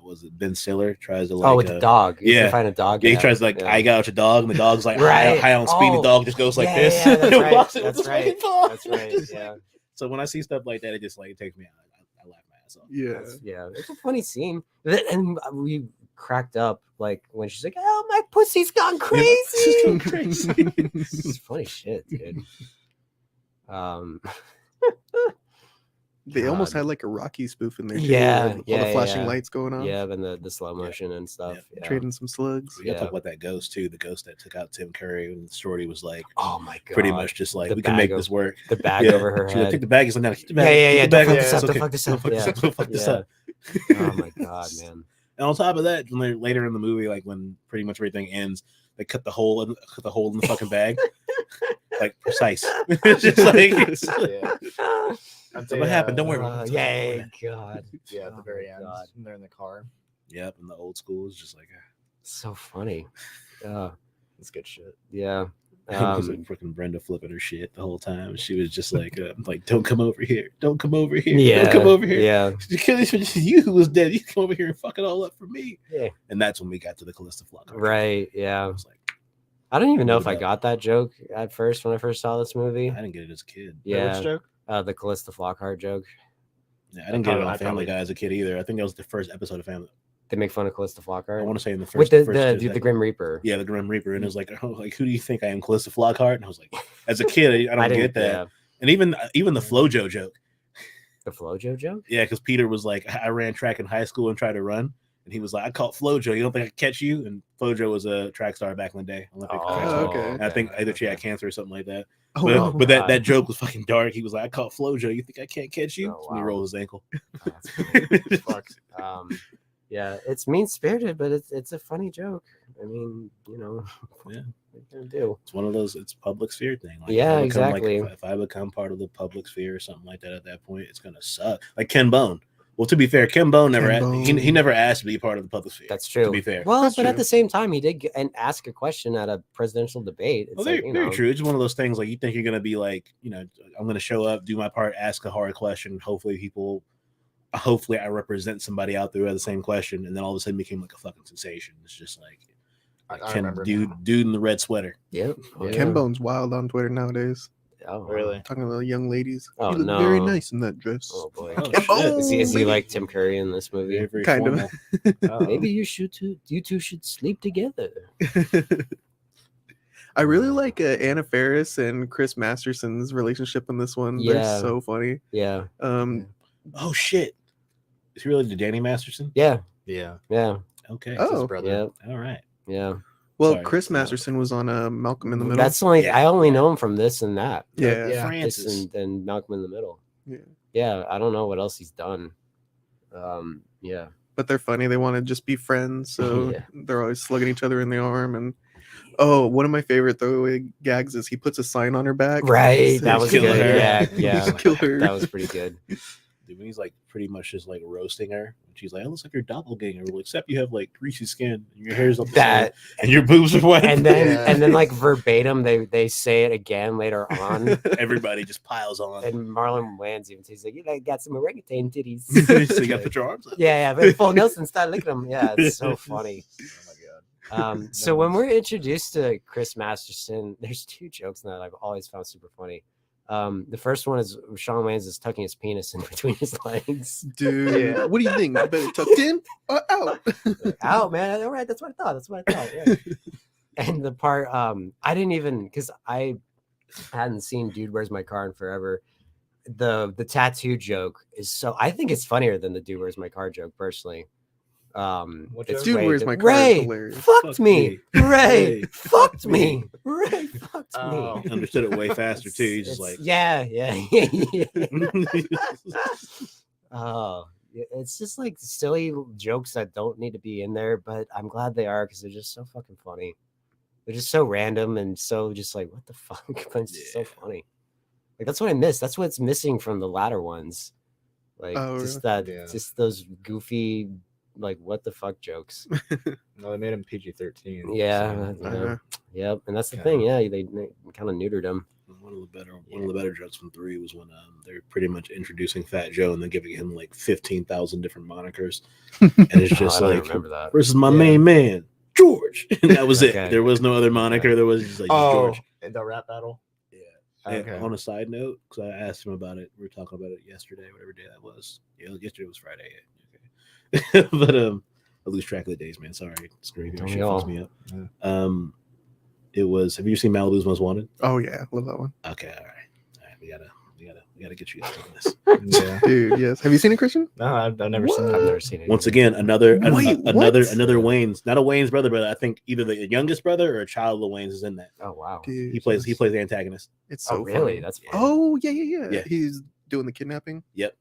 was it Ben Stiller tries to like With the dog. He's yeah. gonna find a dog. yeah, he tries to like I got your dog, and the dog's like Right. high on speed. Oh. The dog just goes like Yeah, this. yeah, that's and right. walks in with That's the right. fucking paw. That's right. Just Yeah. like- so when I see stuff like that, it just like it takes me out. I laugh my ass off. Yeah. Yeah, it's a funny scene. And we cracked up like when she's like, "Oh, my pussy's gone crazy." It's going crazy. It's funny shit, dude. They almost God. had like a Rocky spoof in there. Too, Yeah, like, all yeah, the flashing yeah. lights going on. Yeah, and the slow motion and stuff. Yeah. Trading some slugs. We gotta Yeah. talk about that ghost too. The ghost that took out Tim Curry, and Shorty was like, Oh my god. pretty much just like, The we can bag make this work. the bag Yeah. over her She's like, head. take the bag. He's like, no, keep the Yeah, bag. yeah, yeah. Keep the Don't bag. fuck this It's up. Don't okay. fuck this up. Don't Yeah. fuck this Yeah. up. Oh my god, man. And on top of that, when they're later in the movie, like when pretty much everything ends, they cut the hole in the fucking bag, like precise. It's just like, Yeah. so what happened? Don't worry about it. Yeah, god. Yeah, at Oh the very my end. God. When they're in the car. Yep, and the old school is just like, So funny. It's good shit. Yeah. it was like freaking Brenda flipping her shit the whole time. She was just like, don't come over here. Don't come over here. Yeah. Don't come over here. Yeah. Because you who was dead, you come over here and fuck it all up for me. Yeah. And that's when we got to the Callista Flockhart. Right. I Yeah. was like, I don't even know if I Look it got that joke at first when I first saw this movie. I didn't get it as a kid. Yeah. Which joke? The Callista Flockhart joke. Yeah, I didn't get it on I Family probably- Guy as a kid either. I think that was the first episode of Family. They make fun of Callista I Flockhart want to say in the first with the first Grim Reaper. Yeah, the Grim Reaper, and it was like, oh, like who do you think I am, Callista Flockhart? And I was like, as a kid, I don't didn't get that. yeah. And even the FloJo joke, The FloJo joke. yeah, because Peter was like, I ran track in high school and tried to run, and he was like, I caught FloJo. You don't think I could catch you? And FloJo was a track star back in the day, Olympic track star. okay. And I think either she had cancer or something like that. Oh, But, wow. but that God. joke was fucking dark. He was like, I caught FloJo. You think I can't catch you? Oh, And he wow. rolled his ankle. Oh, that's funny. Fuck. Yeah, it's mean spirited, but it's a funny joke. I mean, Yeah. what are you gonna do? It's one of those. It's public sphere thing. Like, Yeah, if I become, exactly. if I become part of the public sphere or something like that at that point, it's gonna suck. Like Ken Bone. Well, to be fair, Ken Bone never Ken Bone. he never asked to be part of the public sphere. That's true. To be fair. Well, That's but true. at the same time, he did ask a question at a presidential debate. It's Well, like, very true. It's just one of those things like you think you're gonna be like, I'm gonna show up, do my part, ask a hard question. Hopefully I represent somebody out there who had the same question, and then all of a sudden became like a fucking sensation. It's just like I Ken, remember dude now. in the red sweater. Yep. Oh, Yeah. Ken Bone's wild on Twitter nowadays. Oh, Really? Talking to the young ladies. Oh, you look very no. nice in that dress. Oh boy. Oh, Ken shit. Bone, Is he baby. like Tim Curry in this movie? Very, very Kind of. formal. Oh. Maybe you two should sleep together. I really like Anna Faris and Chris Masterson's relationship in this one. Yeah. They're so funny. Yeah. Oh shit! Is he related to Danny Masterson? Yeah. Yeah. Yeah. Okay. Oh. His brother. Yeah. All right. Yeah. Well, Sorry. Chris Masterson was on Malcolm in the Middle. That's only Yeah. I only know him from this and that. yeah. Yeah. Francis. This and Malcolm in the Middle. Yeah. Yeah. I don't know what else he's done. Yeah. But they're funny. They want to just be friends, so Yeah. they're always slugging each other in the arm. And oh, one of my favorite throwaway gags is he puts a sign on her back. Right. Says, That was Kill good. her. Yeah. Yeah. Just kill her. That was pretty good. Dude, when he's like pretty much just like roasting her, and she's like, "It looks like your doppelganger." Well, except you have like greasy skin, and your hair's up the That side, and your boobs are wet. and then Yeah. like verbatim they say it again later on. everybody just piles on. And Marlon Wayans even says like, "You got some orangutan titties." So you got to put your arms up. Yeah, but full Nelson style. Look at him. Yeah, it's so funny. Oh my god. So when we're introduced to Chris Masterson, there's two jokes that I've always found super funny. The first one is Sean Wayans is tucking his penis in between his legs. Dude, Yeah. what do you think? Better tucked in or out? Out, man. All right, that's what I thought. Yeah. And the part I didn't even because I hadn't seen Dude Where's My Car in forever. The tattoo joke is so I think it's funnier than the Dude Where's My Car joke personally. What It's joke? Dude, way Where's di- My Car is Ray hilarious. fucked Fuck me. me. Ray Ray fucked fucked me. me. Ray fucked Oh. me. Understood it way faster too. He's just like, yeah. Oh, it's just like silly jokes that don't need to be in there, but I'm glad they are because they're just so fucking funny. They're just so random and so just like what the fuck, but it's just so funny. Like that's what I miss. That's what's missing from the latter ones. Like Oh, just really? that, Yeah. just those goofy, like what the fuck jokes. No, they made him PG-13. Yeah, so- yeah. Yep, and that's the Okay. thing. Yeah, they kind of neutered him. one of the better jokes from 3 was when they're pretty much introducing Fat Joe and then giving him like 15,000 different monikers, and it's just I don't like remember that. versus my Yeah. main man George, and that was Okay. it. There was no other moniker. There was just like Oh, George. the rap battle. Yeah. Okay. And on a side note, because I asked him about it, we were talking about it yesterday, whatever day that was. Yeah, yesterday was Friday. Yeah, okay. But I lose track of the days, man. Sorry, it's crazy. Don't Shit we fucks all? me up. Yeah. It was. Have you seen Malibu's Most Wanted? Oh yeah, love that one. Okay, all right. We gotta get you guys on this. Yeah. Dude, yes. Have you seen it, Christian? No, I've never seen I've that. never seen it. Once either. again, another Wait, another what? another Wayne's, not a Wayne's brother, but I think either the youngest brother or a child of the Waynes is in that. Oh wow. Dude, He plays the antagonist. It's so Oh really? funny. That's funny. Oh yeah. Yeah. He's doing the kidnapping. Yep.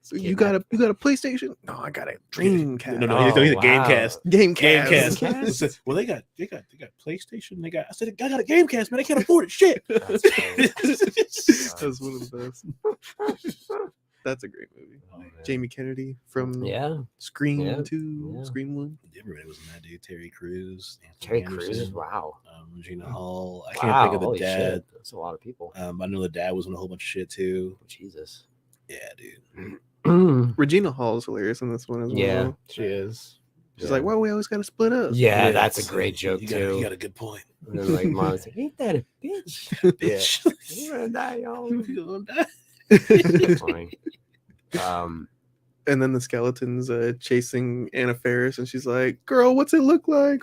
So you got a PlayStation? No, I got a Dreamcast. No, Oh, he's a wow. Gamecast. Gamecast. Gamecast? Well, they got PlayStation. I said, I got a Gamecast, man. I can't afford it. Shit. That's funny. That's one of the best. That's a great movie. Oh, man. Jamie Kennedy from Yeah. Scream Yeah, 2, yeah. Scream 1. Everybody was in that, dude. Terry Crews, Terry Anthony Crews. Anderson, Wow. Regina Hall. I Wow. can't think of the Holy dad. shit. That's a lot of people. I know the dad was in a whole bunch of shit too. Jesus. Yeah, dude. Regina Hall is hilarious in this one as Yeah. well. She is. She's like, why we always got to split up? Yeah, that's a so great joke you too. got a good point. And then like mom's like, ain't that a bitch? Bitch. You're gonna die, y'all. You gonna die. That's funny. And then the skeleton's chasing Anna Faris, and she's like, girl, what's it look like?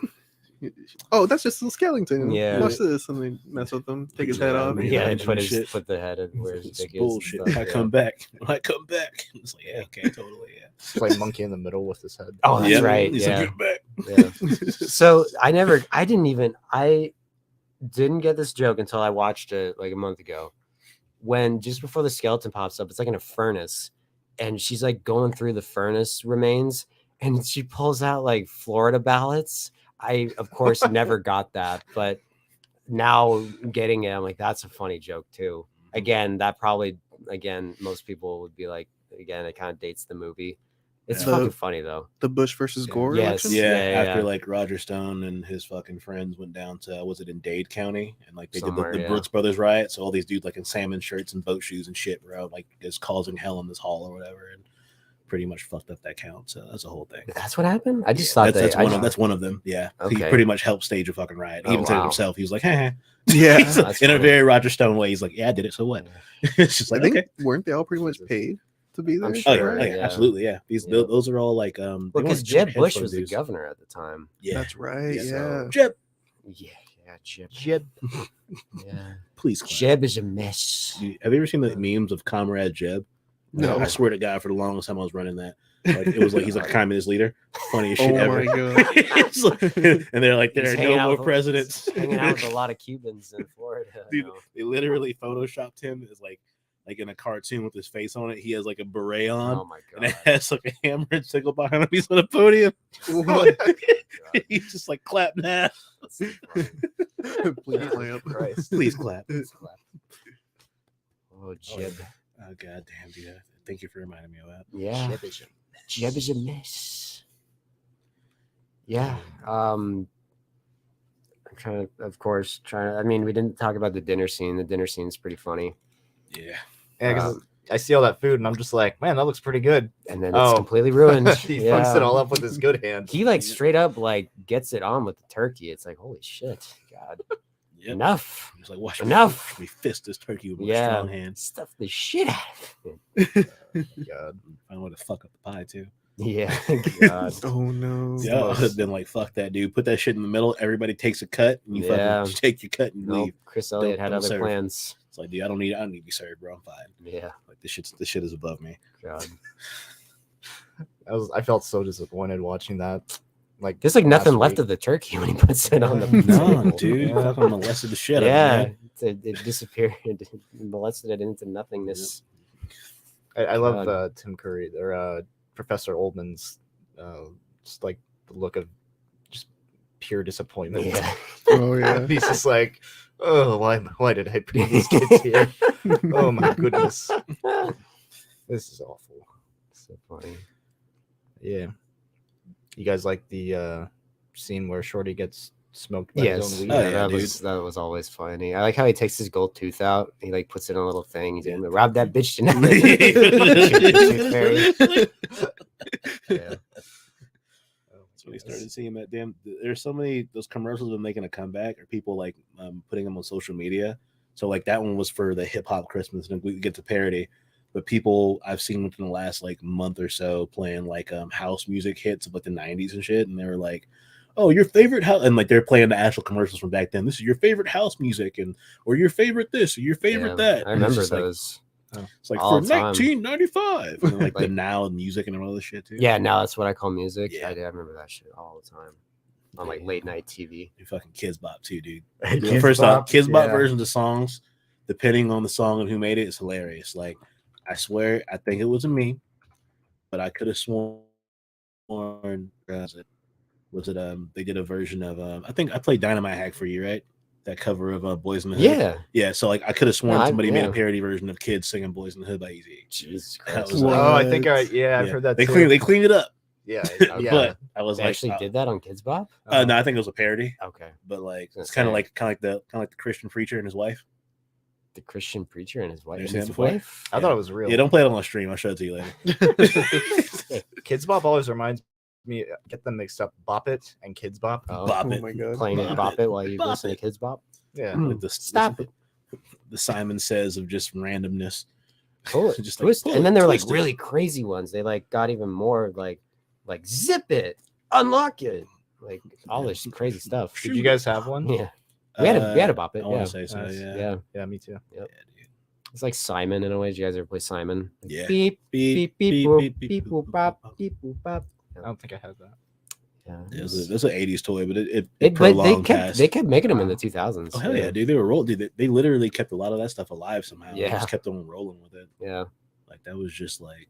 Oh, that's just a skeleton. Yeah. Watch this. And they mess with him, take his head off. man. Yeah, and they put shit. the head in where his It's dick is. bullshit. and stuff, I yeah. come back. It's like, yeah, okay, totally, yeah. It's like monkey in the middle with his head. Oh, that's Yeah. right. He's Yeah. like, get back. Yeah. So I didn't get this joke until I watched it like a month ago. When just before the skeleton pops up, it's like in a furnace, and she's like going through the furnace remains, and she pulls out like Florida ballots. I of course never got that, but now getting it, I'm like, that's a funny joke too. Again, most people would be like, again, it kind of dates the movie. It's Yeah. fucking funny though. The Bush versus Gore Yes. election? Yeah, Yeah. after like Roger Stone and his fucking friends went down to, was it in Dade County, and like they Somewhere, did the yeah. Brooks Brothers riot. So all these dudes like in salmon shirts and boat shoes and shit were out like just causing hell in this hall or whatever, and pretty much fucked up that count. So that's a whole thing. That's what happened. I just thought That's one of them. Yeah, he Okay. pretty much helped stage a fucking riot. He Oh, even said it wow. himself. He was like, "Hey." Yeah. He's like- That's in a funny. very Roger Stone way. He's like, "Yeah, I did it. So what?" It's just I like, think okay. weren't they all pretty much paid to be there? I'm Oh sure, yeah, right? oh, yeah, yeah. absolutely, yeah. These Yeah. those are all like they because weren't Jeb hedge Bush fund was the dudes. governor at the time. Yeah, That's right. Yeah. Yeah. Jeb, Yeah, Jeb. Jeb. Yeah, please. Clap. Jeb is a mess. Dude, have you ever seen the memes of Comrade Jeb? No. I swear to God, for the longest time I was running that. Like it was like he's like a communist leader. Funniest shit Oh ever. my god. It's like- and they're like, there He's are hanging no out more with- presidents. Hanging out with a lot of Cubans in Florida. Dude, you know. they literally photoshopped him as like in a cartoon with his face on it. He has like a beret on. Oh my And it god. has like a hammer and sickle behind him. He's on a podium. What? He's just like clap now. That's so funny. Please lamp. Christ. Please clap. Oh, Jeb. Oh god damn, dude. Thank you for reminding me of that. Yeah. Jeb is a mess. Yeah. I'm trying to, I mean, we didn't talk about the dinner scene. The dinner scene is pretty funny. Yeah. Yeah, because I see all that food and I'm just like, man, that looks pretty good. And then it's Oh. completely ruined. He fucks it all up with his good hand. He like straight up like gets it on with the turkey. It's like, holy shit, God. Yep. Enough. He's like, watch Enough. me fist this turkey with my Yeah. strong hands. Stuff the shit out of it. God. I want to fuck up the pie too. Yeah. God. Oh no. Yeah, then like fuck that dude. Put that shit in the middle. Everybody takes a cut, and you Yeah. fucking take your cut and No, leave. Chris Elliott had don't other serve. plans. It's like, dude, I don't need to be served, bro. I'm fine. Yeah. Like this shit is above me. God. I felt so disappointed watching that. Like There's like nothing last left week. of the turkey when he puts it on the No, table. dude, Yeah. fucking molested the shit out Yeah. of me. It disappeared. It molested it into nothingness. I love God. Tim Curry or Professor Oldman's just like the look of just pure disappointment. Yeah. Oh yeah. He's just like, oh, why did I bring these kids here? Oh my goodness, this is awful. So funny. Yeah, you guys like the scene where Shorty gets smoked by his Yes. own weed? Oh, yeah, that was always funny. I like how he takes his gold tooth out. He like puts it in a little thing. He's gonna rob that bitch tonight. Yeah. That's when he started seeing that damn. There's so many those commercials been making a comeback, or people like putting them on social media. So like that one was for the hip hop Christmas, and we get to parody. But people I've seen within the last like month or so playing like house music hits of like the 90s and shit, and they were like, "Oh, your favorite house," and like they're playing the actual commercials from back then. This is your favorite house music, and or your favorite this, or your favorite Yeah, that. I And it's remember just like- those. It's like all for the time. 1995, and like the Like- now music and all this shit too. Yeah, now that's what I call music. Yeah. I remember that shit all the time on like late night TV. You fucking Kids Bop too, dude. Kids First off, Bop, Kids Bop yeah. versions of songs, depending on the song and who made it, is hilarious. Like, I swear, I think it wasn't me, but I could have sworn. Was it? They did a version of. I think I played Dynamite Hack for you, right? That cover of Boys in the Hood. Yeah. Yeah. So like, I could have sworn No, somebody made yeah. a parody version of Kids singing Boys in the Hood by Easy. Jesus That Christ. was, Oh, I think What? I've heard that. They too. cleaned it up. Yeah, But I was They like, actually did that on Kids Bop? no, I think it was a parody. Okay. But like, I was it's gonna kind of like the Christian preacher and his wife. The Christian preacher and his wife. You and seen his it before? wife? I thought it was real. Yeah, don't play it on the stream. I'll show it to you later. Kids Bop always reminds me. Get them mixed up. Bop It and Kids Bop. Oh, Bop Oh it. my god. playing it, Bop bop it. it while you Bop listen it. to Kids Bop. Yeah. Like the, Stop it. The Simon Says of just randomness. Pull it, Just like, twist pull it. it, And then they're like twist it. really crazy ones. They like got even more like zip it, unlock it, like all this crazy stuff. Did you guys have one? Yeah, we had a bop it. I want Yeah, to say so. Nice. Yeah. yeah. Yeah, me too. Yeah, dude. It's like Simon in a way. Did you guys ever play Simon? Like, Yeah. Beep beep beep boop, beep boop bop beep boop bop. I don't think I had that. Yeah. It was an '80s toy, but it But they prolonged kept past. they kept making them in the 2000s. Oh hell yeah, dude! They were rolling. Dude, they literally kept a lot of that stuff alive somehow. They Yeah. just kept on rolling with it. Yeah. Like that was just like,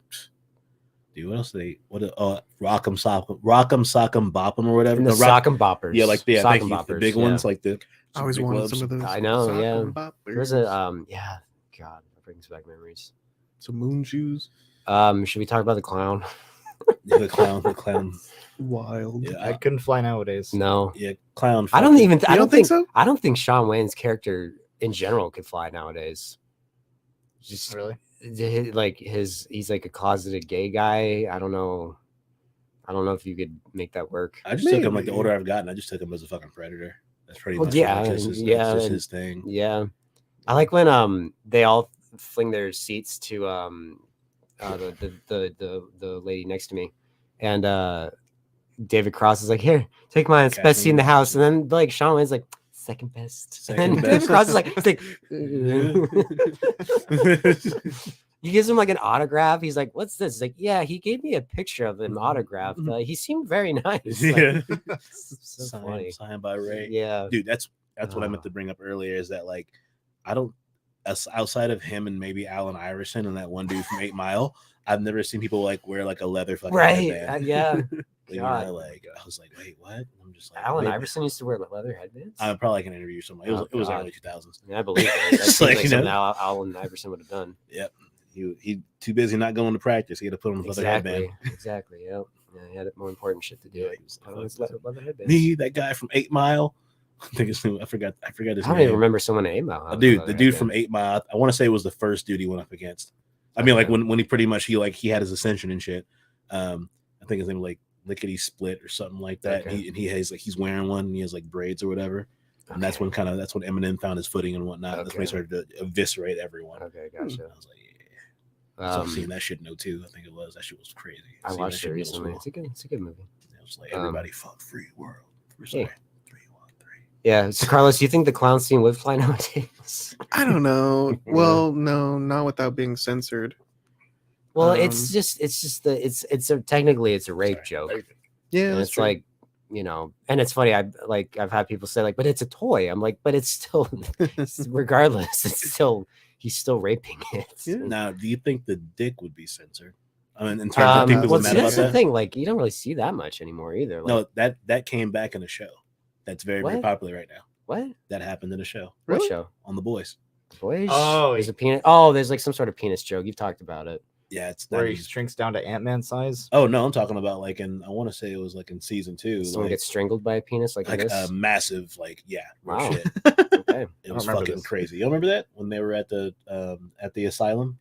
dude. What else? Rock'em Sock'em Bop'em or whatever. And the No, sock and boppers. Yeah, like Sock thank and you, boppers. the big yeah. ones, like the. I always big wanted gloves. some of those. I know, Sock yeah. and boppers. There's a yeah. God, that brings back memories. Some moon shoes. Should we talk about the clown? The clown. Wild. Yeah, I couldn't fly nowadays. No, yeah, clown. I don't fucking- even. I You don't think so? I don't think Sean Wayne's character in general could fly nowadays. Just Really? like he's like a closeted gay guy. I don't know if you could make that work. I just took him like the Maybe. older I've gotten. I just took him as a fucking predator. That's pretty Well, much yeah, that's just yeah, that's just and- his thing. Yeah, I like when they all fling their seats to the lady next to me, and David Cross is like, "Here, take mine. It's the best seat in the house." And then like Sean Wayne's like, "Second best." Second and best. David Cross is like, he gives him like an autograph. He's like, "What's this?" He's like, "Yeah, he gave me a picture of him autographed. He seemed very nice." Like, Yeah. so funny. Signed by Ray. Yeah, Dude, that's what I meant to bring up earlier. Is that like I don't outside of him and maybe Allen Iverson and that one dude from 8 Mile, I've never seen people like wear like a leather fucking right. headband. Yeah. You God. know, like I was like, wait, what? I'm just like Allen wait. Iverson used to wear leather headbands. I probably can interview someone. It was Oh, it was God. early 2000s. I believe it. That It's seems like, like you something know? Allen Iverson would have done. Yep. He too busy not going to practice. He had to put on the leather headband. Exactly. Yep. Yeah, he had more important shit to do. Yeah, he was Put on his leather headband. Me, that guy from 8 Mile. I think his name. I forgot his I don't name. even remember someone at 8 Mile. The dude from 8 Mile. I want to say it was the first dude he went up against. I mean, like Okay. when he pretty much he had his ascension and shit. I think his name was like Lickety Split or something like that. Okay. And he has like he's wearing one. And he has like braids or whatever. And that's when Eminem found his footing and whatnot. That's when he Okay. started to eviscerate everyone. Okay, I gotcha. was like, yeah. So I've Um, seen that shit in 02. I think it was. That shit was crazy. I Seen that watched shit it in middle recently. school. It's a good movie. It was like everybody fuck free world. We're Hey. sorry. 3-1-3. Yeah. So Carlos, do you think the clown scene would fly nowadays? I don't know. Well, no, not without being censored. Well, Um, technically it's a rape joke. Yeah, And that's it's true. like, you know, and it's funny. I've had people say like, but it's a toy. I'm like, but it's still, regardless, he's still raping it. Yeah. Now, do you think the dick would be censored? I mean, in terms of people Well, are see, mad about that's the that. thing. Like, you don't really see that much anymore either. Like, No, that came back in a show. That's very What? popular right now. what? That happened in a show What Really? show? on The Boys. Boys? Oh, there's a penis. Oh, there's like some sort of penis joke. You've talked about it. Yeah, it's Where not. he shrinks down to Ant-Man size. Oh no, I'm talking about like I want to say it was like in season 2. Someone Like, gets strangled by a penis like like this. a massive real Wow. shit. Okay. It was remember fucking this. crazy. You remember that when they were at the asylum?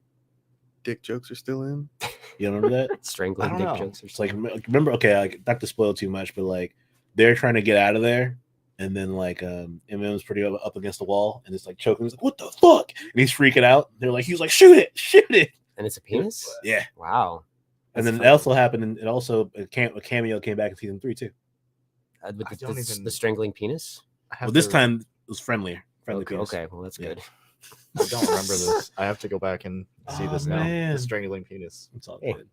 Dick jokes are still in. You remember that? Strangling I don't dick know. jokes or It's like something. remember, okay, like not to spoil too much, but like they're trying to get out of there, and then like Eminem's pretty up against the wall, and it's like choking. He's like, "What the fuck?" And he's freaking out. He was like, "Shoot it!" And it's a penis? Yeah. Wow. And That's then funny. it also happened, and it also a cameo came back in season 3 too. With I the, don't the, even- the strangling penis? I have Well, this to- time it was friendly Okay, penis. okay, well that's Yeah. good. I don't remember this. I have to go back and see Oh, this now. man. The strangling penis. It's all Hey. good.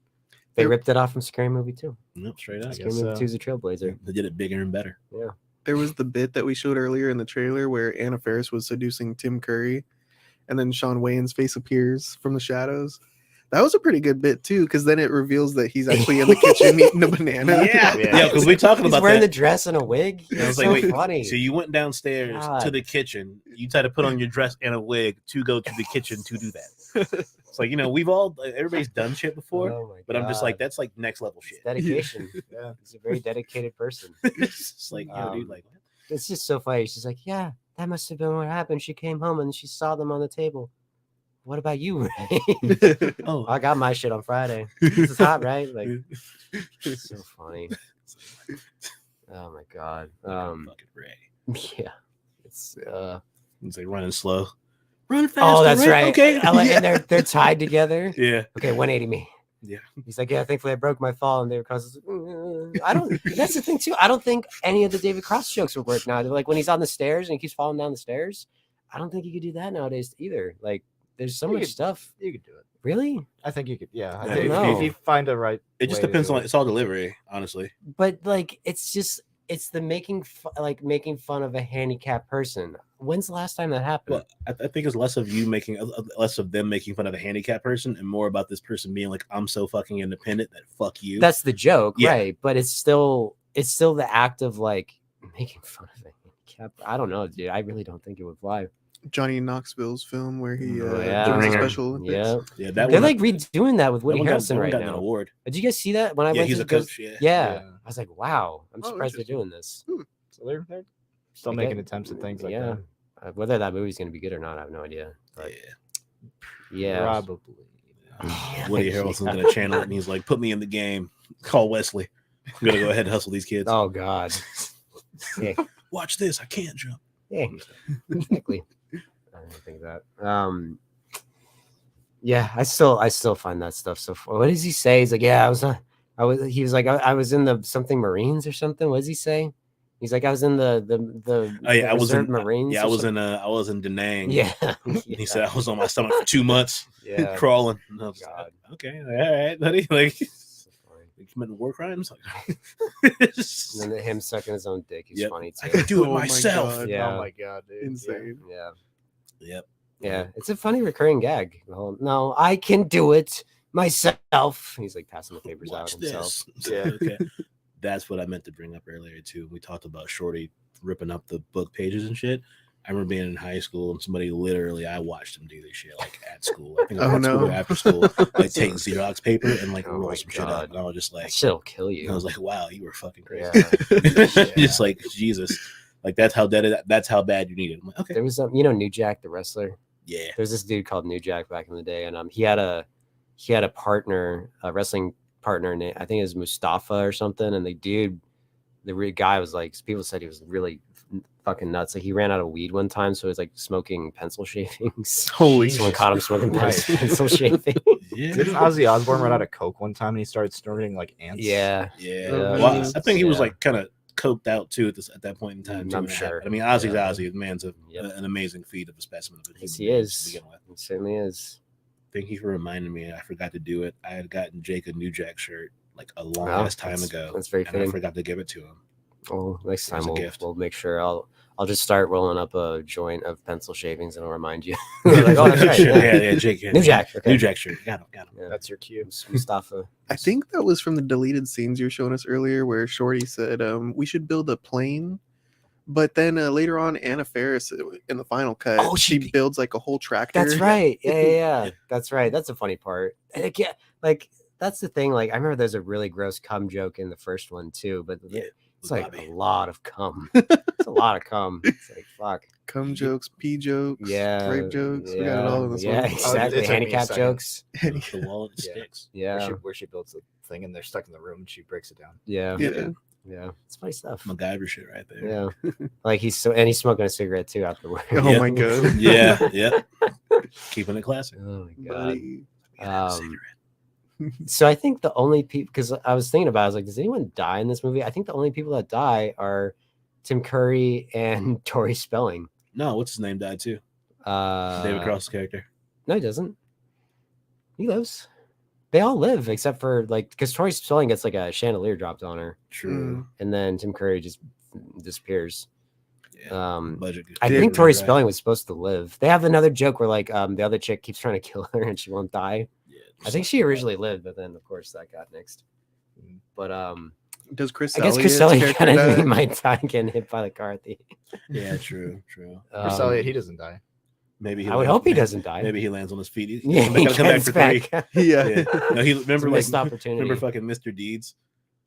They Yep. ripped it off from Scary Movie 2. Nope, straight up. I Scary guess Movie so. 2 is a trailblazer. They did it bigger and better. There was the bit that we showed earlier in the trailer where Anna Faris was seducing Tim Curry, and then Sean Wayne's face appears from the shadows. That was a pretty good bit too, because then it reveals that he's actually in the kitchen eating a banana. Yeah, Yeah. because we're talking He's about wearing that. the dress and a wig. And I was It's like, so wait, funny. So you went downstairs God. to the kitchen. You tried to put on your dress and a wig to go to the kitchen to do that. It's like, we've all everybody's done shit before, Oh my but I'm just like, God. that's like next level It's shit. dedication. Yeah. He's a very dedicated person. It's just like, dude, Um, like, It's just so funny. She's like, yeah, that must have been what happened. She came home and she saw them on the table. What about you, Ray? oh, I got my shit on Friday. This is hot, right? Like, it's so funny. Oh my god. fucking Ray. Yeah. It's It's like running slow. Run fast. oh, that's Ray. right. Okay. And they're tied together. Yeah. Okay, 180 me. Yeah. He's like, yeah, thankfully I broke my fall, and David Cross is like, I don't. That's the thing too. I don't think any of the David Cross jokes would work now. They're like when he's on the stairs and he keeps falling down the stairs. I don't think you could do that nowadays either. Like, there's so You much could- stuff. You could do it. Really? I think you could. Yeah. I Yeah, think if- if you find a right. It just way to depends do on it. it's all delivery, honestly. But like, it's the making fun of a handicapped person. When's the last time that happened? Well, I think it's less of you making less of them making fun of a handicapped person and more about this person being like, I'm so fucking independent that fuck you. That's the joke, Yeah. right? But it's still the act of like making fun of a handicap. I don't know, dude. I really don't think it would fly. Johnny Knoxville's film where he Oh, joined yeah. the Ringer. Special Olympics. Yeah, Yeah, that they're one. like redoing that with that Woody one Harrelson that one right got an now. award. Did you guys see that when I Yeah, went he's to a go? coach. Yeah. Yeah, Yeah. I was like, wow, I'm Oh, surprised they're interesting. doing this. So they're still I making get- attempts at things like yeah. that. Whether that movie's gonna be good or not, I have no idea. But yeah, Probably. Yeah. Woody Harrelson's gonna channel it, and he's like, "Put me in the game. Call Wesley. I'm gonna go ahead and hustle these kids. Oh God. Yeah. Watch this. I can't jump." Yeah, exactly. I don't think that. Yeah, I still find that stuff so. What does he say? He's like, yeah, he was like, I was in the something Marines or something. What does he say? He's like, I was in the Oh yeah, I was in Marines. Yeah, or I was something. I was in Da Nang. Yeah. He said I was on my stomach for 2 months, Yeah. crawling. And I was God. like, okay, all right, buddy. Like, So funny. you committed war crimes. Like, And then him sucking his own dick is Yep. funny I too. can do it Oh my myself. God. Yeah. Oh my god, dude. Insane. Yeah. Yep. Yeah. It's a funny recurring gag. The whole, no, I can do it myself. He's like passing the papers out Watch himself. this. Yeah. Okay. That's what I meant to bring up earlier too. We talked about Shorty ripping up the book pages and shit. I remember being in high school and somebody literally, I watched him do this shit like at school. I think Oh, at school no. or after school, like take Xerox paper and like Oh roll my some shit God. up. And I was just like, That shit'll kill you. I was like, wow, you were fucking crazy. Yeah. Just like Jesus, like that's how bad you need it. I'm like, okay, There was New Jack the wrestler. yeah, There's this dude called New Jack back in the day, and he had a partner, a wrestling partner named, I think it was Mustafa or something. And the guy was like, people said he was really fucking nuts. Like he ran out of weed one time, so he was like smoking pencil shavings. Holy Someone shit. caught him smoking Christ. pencil shaving. yeah, Didn't Ozzy Osbourne run out of coke one time and he started snorting like ants? Yeah. yeah. Oh, Well, Jesus. I think he was Yeah. like kind of coked out too at that point in time. I'm too, sure. I mean, Ozzy's Yeah. Ozzy. The man's Yep. an amazing feat of a specimen of a Yes, human he being to is. begin with. It certainly is. Thank you for reminding me. I forgot to do it. I had gotten Jake a New Jack shirt like a long Wow, ass time ago. That's very and I fitting. forgot to give it to him. Oh, next It was time a gift. we'll make sure I'll just start rolling up a joint of pencil shavings and I'll remind you. Like, oh, that's right. yeah, Jake. Yeah, New Jack. Okay. New Jack shirt. Got him. Yeah. That's your cue. Mustafa. I think that was from the deleted scenes you were showing us earlier, where Shorty said, "We should build a plane." But then later on, Anna Faris in the final cut, Oh, she she- builds like a whole tractor. That's right. Yeah. That's right. That's a funny part. And it can't, like, that's the thing. Like, I remember there's a really gross cum joke in the first one too, but Yeah, it's like Bobby. a lot of cum. It's a lot of cum. It's like fuck. Cum jokes, pee jokes, Yeah. rape jokes. We got it all in this Yeah, one. exactly. It took me a Handicap second. jokes. The wallet Yeah. sticks. Yeah. Where she builds the thing and they're stuck in the room and she breaks it down. Yeah. Yeah. Yeah. It's funny stuff. MacGyver shit right there. Yeah. Like he's smoking a cigarette too afterwards. Oh Yeah. my god. Yeah. Yeah. Keeping it classic. Oh my god. Buddy. So I think the only people, because I was thinking about it, I was like, does anyone die in this movie? I think the only people that die are Tim Curry and Tori Spelling. No, what's his name died too? David Cross's character. No, he doesn't. He lives. They all live except for like, because Tori Spelling gets like a chandelier dropped on her, True. and then Tim Curry just disappears. Yeah. Budget. I Did- think Tori right. Spelling was supposed to live. They have another joke where like the other chick keeps trying to kill her and she won't die. Yeah, I think she originally lived, but then of course that got nixed. But Does Chris I guess Elliott's Chris Elliott character kind of die? might die getting hit by the car at the Yeah, true. True. Chris Elliott, he doesn't die. Maybe I would hope he doesn't die. Maybe he lands on his feet. He, Yeah, he gotta come back comes for three. back. Yeah. Yeah. No, he It's remember a like missed opportunity. remember fucking Mr. Deeds.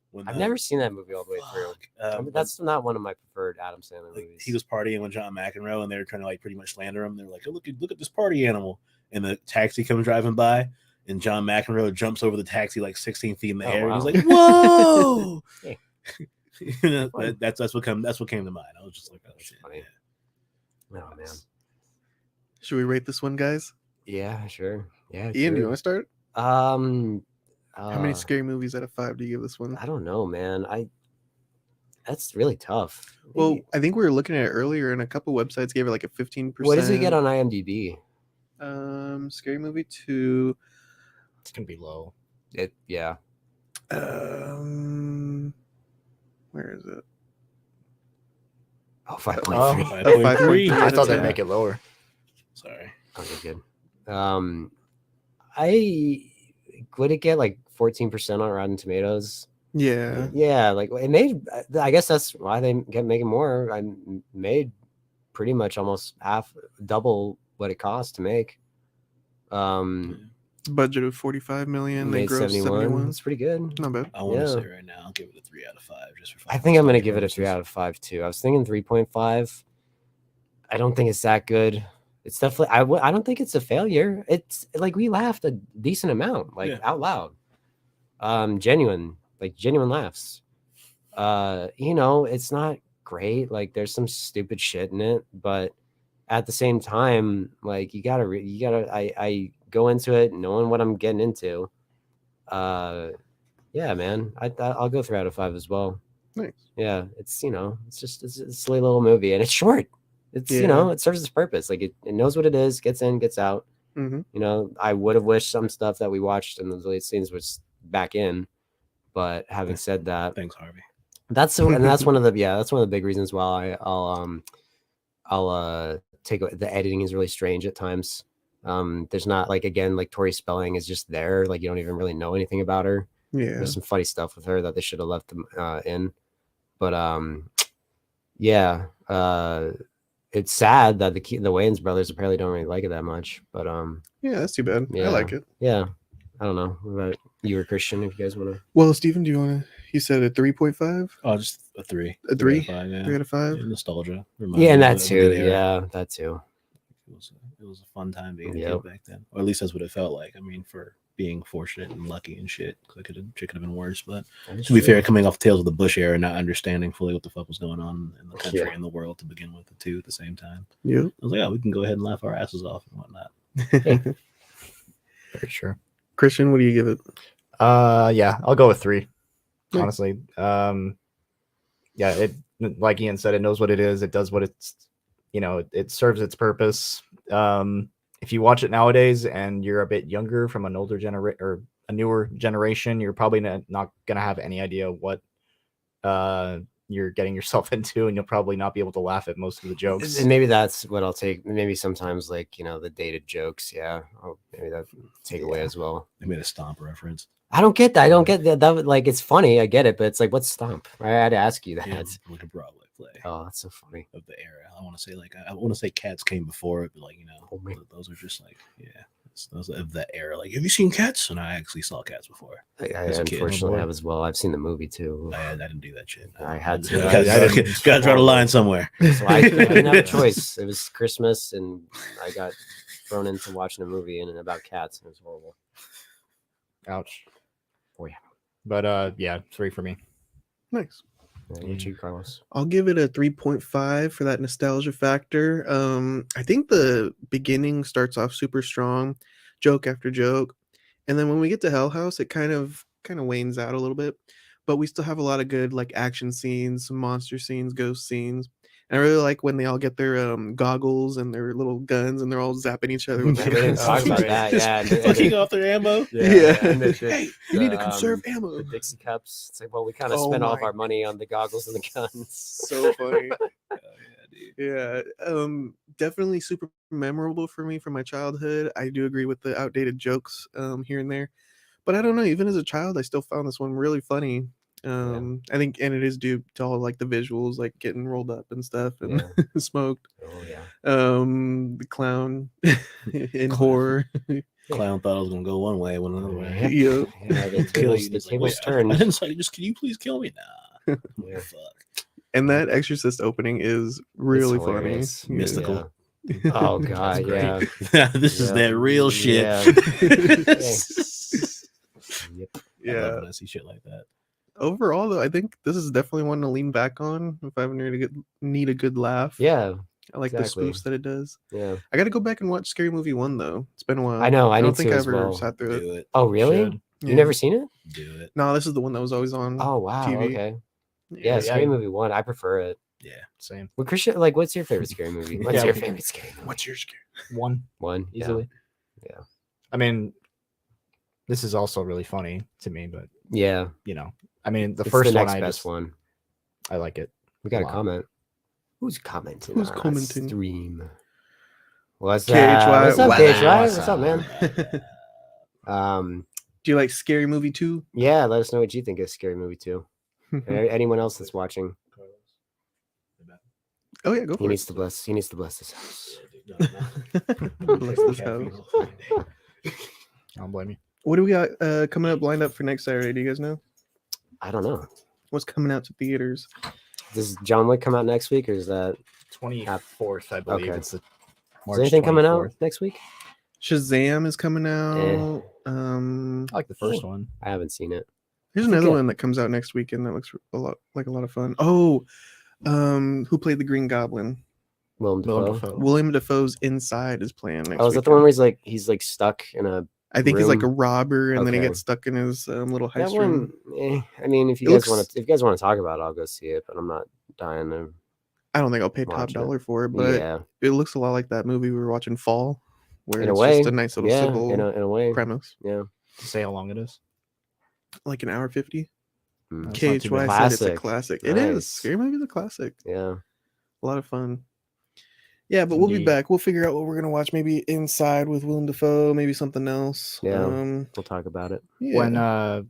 When, I've never seen that movie all the way through. I mean, that's not one of my preferred Adam Sandler like, movies. he was partying with John McEnroe, and they were trying to like pretty much slander him. They were like, "Oh, look at this party animal!" And the taxi comes driving by, and John McEnroe jumps over the taxi like 16 feet in the Oh, air. And wow. he's like, "Whoa!" Hey. You know, that's what came to mind. I was just like, "Oh shit!" funny. Oh man. Should we rate this one, guys? Yeah, sure. Yeah. Ian, do you sure. want to start? How many scary movies out of 5 do you give this one? I don't know, man. That's really tough. Well, Maybe- I think we were looking at it earlier, and a couple websites gave it like a 15%. what does it get on IMDb? Scary Movie 2. It's gonna be low. Yeah. Where is it? Oh, 5.3. Oh, 5.3. I thought they'd Yeah. make it lower. Sorry. Okay, good. I would it get like 14% on Rotten Tomatoes? Yeah. Yeah, like it made. I guess that's why they kept making more. I made pretty much almost double what it cost to make. Budget of 45 million. They Made grossed 71. That's pretty good. Not bad. I want to Yeah. say right now, I'll give it a 3 out of 5 just for. I think I'm gonna give it a 3 out of 5 too. I was thinking 3.5. I don't think it's that good. It's definitely I don't think it's a failure. It's like we laughed a decent amount, like out loud. Genuine laughs. You know, it's not great. Like there's some stupid shit in it, but at the same time, like you gotta I go into it knowing what I'm getting into. Yeah, man, I'll go 3 out of 5 as well. Nice. Yeah, it's, you know, it's a silly little movie, and it's short. It's, you know, it serves its purpose. Like it knows what it is, gets in, gets out. Mm-hmm. You know, I would have wished some stuff that we watched in the deleted scenes was back in, but having said that, Thanks, Harvey. that's one of the big reasons why I'll take the editing is really strange at times. There's not like, again, like Tori Spelling is just there, like you don't even really know anything about her. Yeah, there's some funny stuff with her that they should have left them in, but yeah, it's sad that the Wayans brothers apparently don't really like it that much, but yeah, that's too bad. I like it. Yeah, I don't know. What about you or Christian, if you guys want to? Well, Steven, do you want to? You said a 3.5. Oh, just a 3. A 3? 3 out of 5, yeah. 3 out of 5. Yeah, nostalgia. Yeah, and that too. Yeah, that too. It was a fun time being a kid back then, or at least that's what it felt like. I mean, for being fortunate and lucky and shit, it could have been worse. But to be fair, coming off Tales of the Bush era, not understanding fully what the fuck was going on in the country and the world to begin with, the two at the same time. Yeah, I was like, yeah, we can go ahead and laugh our asses off and whatnot. Very sure. Christian, what do you give it? Yeah, I'll go with 3. Yeah. Honestly, yeah, it, like Ian said, it knows what it is. It does what it's, you know, it serves its purpose. If you watch it nowadays and you're a bit younger, from an older generation or a newer generation, you're probably not gonna have any idea what you're getting yourself into, and you'll probably not be able to laugh at most of the jokes. And maybe that's what I'll take. Maybe sometimes, like, you know, the dated jokes. Yeah, maybe that take away as well. They made a Stomp reference. I don't get that. I don't get that. Like, it's funny. I get it, but it's like, what's Stomp? I had to ask you that. Yeah, like a Broadway play. Oh, that's so funny. Of the era. I want to say Cats came before it, but like, you know, those are just like, yeah, those of that era. Like, have you seen Cats? And I actually saw Cats before. I unfortunately have as well. I've seen the movie too. I didn't do that shit. I had to. Gotta draw the line somewhere. So I didn't have a choice. It was Christmas, and I got thrown into watching a movie and about cats, and it was horrible. Ouch. Oh yeah. But yeah, 3 for me. Nice. What you, Carlos? I'll give it a 3.5 for that nostalgia factor. I think the beginning starts off super strong, joke after joke, and then when we get to Hell House, it kind of wanes out a little bit, but we still have a lot of good like action scenes, some monster scenes, ghost scenes. And I really like when they all get their goggles and their little guns, and they're all zapping each other with We didn't talk about that. Yeah, Fucking off their ammo. Yeah. And Hey, you need to conserve ammo. The Dixie cups. It's like, well, we kind of spent all of our money on the goggles and the guns. So funny. Oh, yeah, dude. Yeah, definitely super memorable for me from my childhood. I do agree with the outdated jokes here and there, but I don't know. Even as a child, I still found this one really funny. I think, and it is due to all like the visuals, like getting rolled up and stuff and smoked. Oh yeah. The clown in horror. Clown thought I was gonna go one way, went another way. Yeah. Yeah, the Kill tables, you. the Just like, tables wait, turned. I didn't say, just can you please kill me? Nah. Yeah. Fuck. And that Exorcist opening is really funny. hilarious. Yeah. Mystical. Yeah. Oh god, yeah. This is that real shit. Yeah. Yep. I love when I see shit like that. Overall, though, I think this is definitely one to lean back on if I ever need a good laugh. Yeah. I like exactly. the spoofs that it does. Yeah. I got to go back and watch Scary Movie 1 though. It's been a while. I know. I don't need think to I as ever well. sat through it. Do it. Oh really? Should. You never seen it? Do it. No, this is the one that was always on. Oh wow. TV. Okay. Yeah, Scary Movie 1. I prefer it. Yeah. Same. Well, Christian, like, what's your favorite scary movie? What's your favorite scary movie? What's your scary? 1 One easily. Yeah. I mean, this is also really funny to me, but Yeah. you know, I mean, the It's first the one, next best one. I like it. We got a Wow. comment. Who's commenting? Who's on our commenting? Stream. What's KHY, that? What's up, wow. KHY? What's What's up, man? Do you like Scary Movie 2? Yeah. Let us know what you think of Scary Movie 2. Anyone else that's watching? Oh yeah, go He for needs it. to bless. He needs to bless this house. Bless this house. I don't blame you. What do we got coming up lined up for next Saturday? Do you guys know I don't know. what's coming out to theaters? Does John Wick come out next week, or is that 24th, I believe. Okay. It's the is March anything coming 24th. out next week? Shazam is coming out. I like the first one. I haven't seen it. There's I think another it- one that comes out next weekend that looks a lot of fun. Oh, who played the Green Goblin? Willem Willem Dafoe. Dafoe. William Dafoe's Inside is playing next. Oh, is that the one where he's like stuck in a? I think he's like a room? robber, and then he Okay. gets stuck in his little That heist room. one. I mean, if you It guys looks- want to talk about it, I'll go see it. But I'm not dying to. I don't think I'll pay top Watch it. dollar for it, but Yeah, it looks a lot like that movie we were watching, Fall, where in a it's way, just a nice little yeah, simple in a way, premise, yeah. Say how long it is. like an hour 50. Mm. That's not too KHY bad. said it's a Classic. classic. It is. Nice. Scary movie's a classic. Yeah. A lot of fun. Yeah, but we'll be Indeed. back. We'll figure out what we're gonna watch. Maybe Inside with Willem Dafoe. Maybe something else. Yeah. Um, We'll talk about it. yeah. When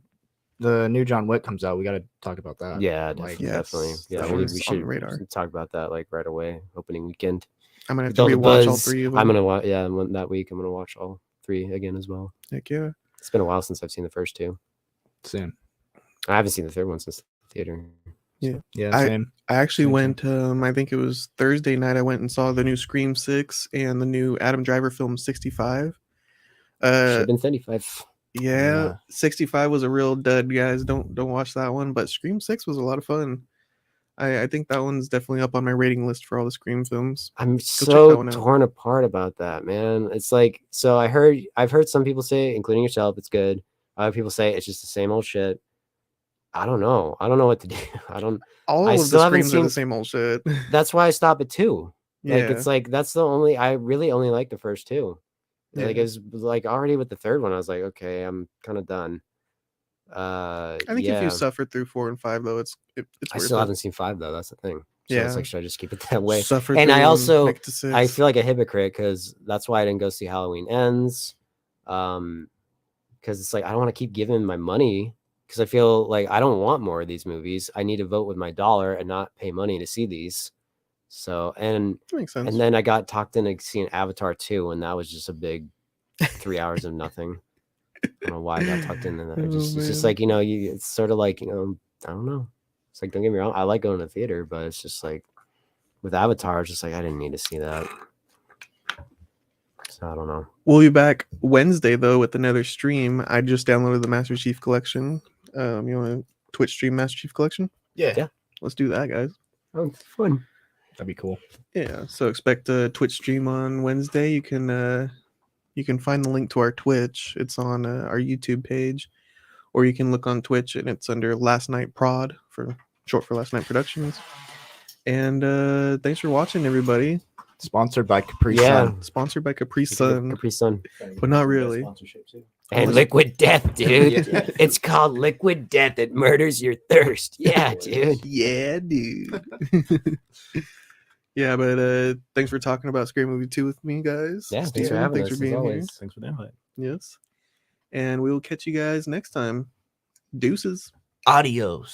the new John Wick comes out, we got to talk about that. Yeah, Like, definitely. yes, Yeah, that we one's on should the radar. talk about that like right away. Opening weekend. I'm gonna have With to all the rewatch all buzz, 3 of them. I'm gonna watch. Yeah, that week I'm gonna watch all 3 again as well. Heck yeah. It's been a while since I've seen the first 2. Soon. I haven't seen the third one since the theater. Yeah, I- same. I actually Same went. I think it was Thursday night. I went and saw the new Scream 6 and the new Adam Driver film 65. Should have been 35. Yeah, Yeah. 65 was a real dud, guys. Don't watch that one. But Scream 6 was a lot of fun. I think that one's definitely up on my rating list for all the Scream films. I'm check that so one out. torn apart about that, man. It's like, so I've heard some people say, including yourself, it's good. Other people say it's just the same old shit. I don't know. I don't know what to do. All I of still the haven't Screams are the seen- same old shit. That's why I stop at 2. yeah, Like it's like that's the only I really only like the first 2. Like Yeah. it was like already with the third one, I was like, okay, I'm kind of done. I think if yeah. you suffer through 4 and 5, though, it's I worth still it. haven't seen 5 though. That's the thing. So Yeah. it's like, should I just keep it that way? Suffer And I through also- make it to 6. I feel like a hypocrite because that's why I didn't go see Halloween Ends. Because it's like I don't want to keep giving my money because I feel like I don't want more of these movies. I need to vote with my dollar and not pay money to see these. So That makes sense. and then I got talked into seeing Avatar 2, and that was just a big 3 hours of nothing. I don't know why I got tucked into that. Oh, It's just man. like, it's sort of like, I don't know. It's like, don't get me wrong, I like going to the theater, but it's just like with Avatar, it's just like I didn't need to see that. So I don't know. We'll be back Wednesday though with another stream. I just downloaded the Master Chief Collection. You want to Twitch stream Master Chief Collection? Yeah. Let's do that, guys. Oh, it's fun. That'd be cool. Yeah. So expect a Twitch stream on Wednesday. You can find the link to our Twitch. It's on our YouTube page, or you can look on Twitch and it's under Last Night Prod for short for Last Night Productions. And thanks for watching, everybody. Sponsored by Capri Yeah. Sun. Sponsored by Capri Sun, Capri Sun. but not really. And Liquid Death, dude. Yeah. It's called Liquid Death. It murders your thirst. Yeah, dude. Yeah, dude. Yeah, but thanks for talking about Scary Movie 2 with me, guys. Yeah, thanks for Steven, having thanks us, for as being here. always. Thanks for the invite. Yes. And we will catch you guys next time. Deuces. Adios.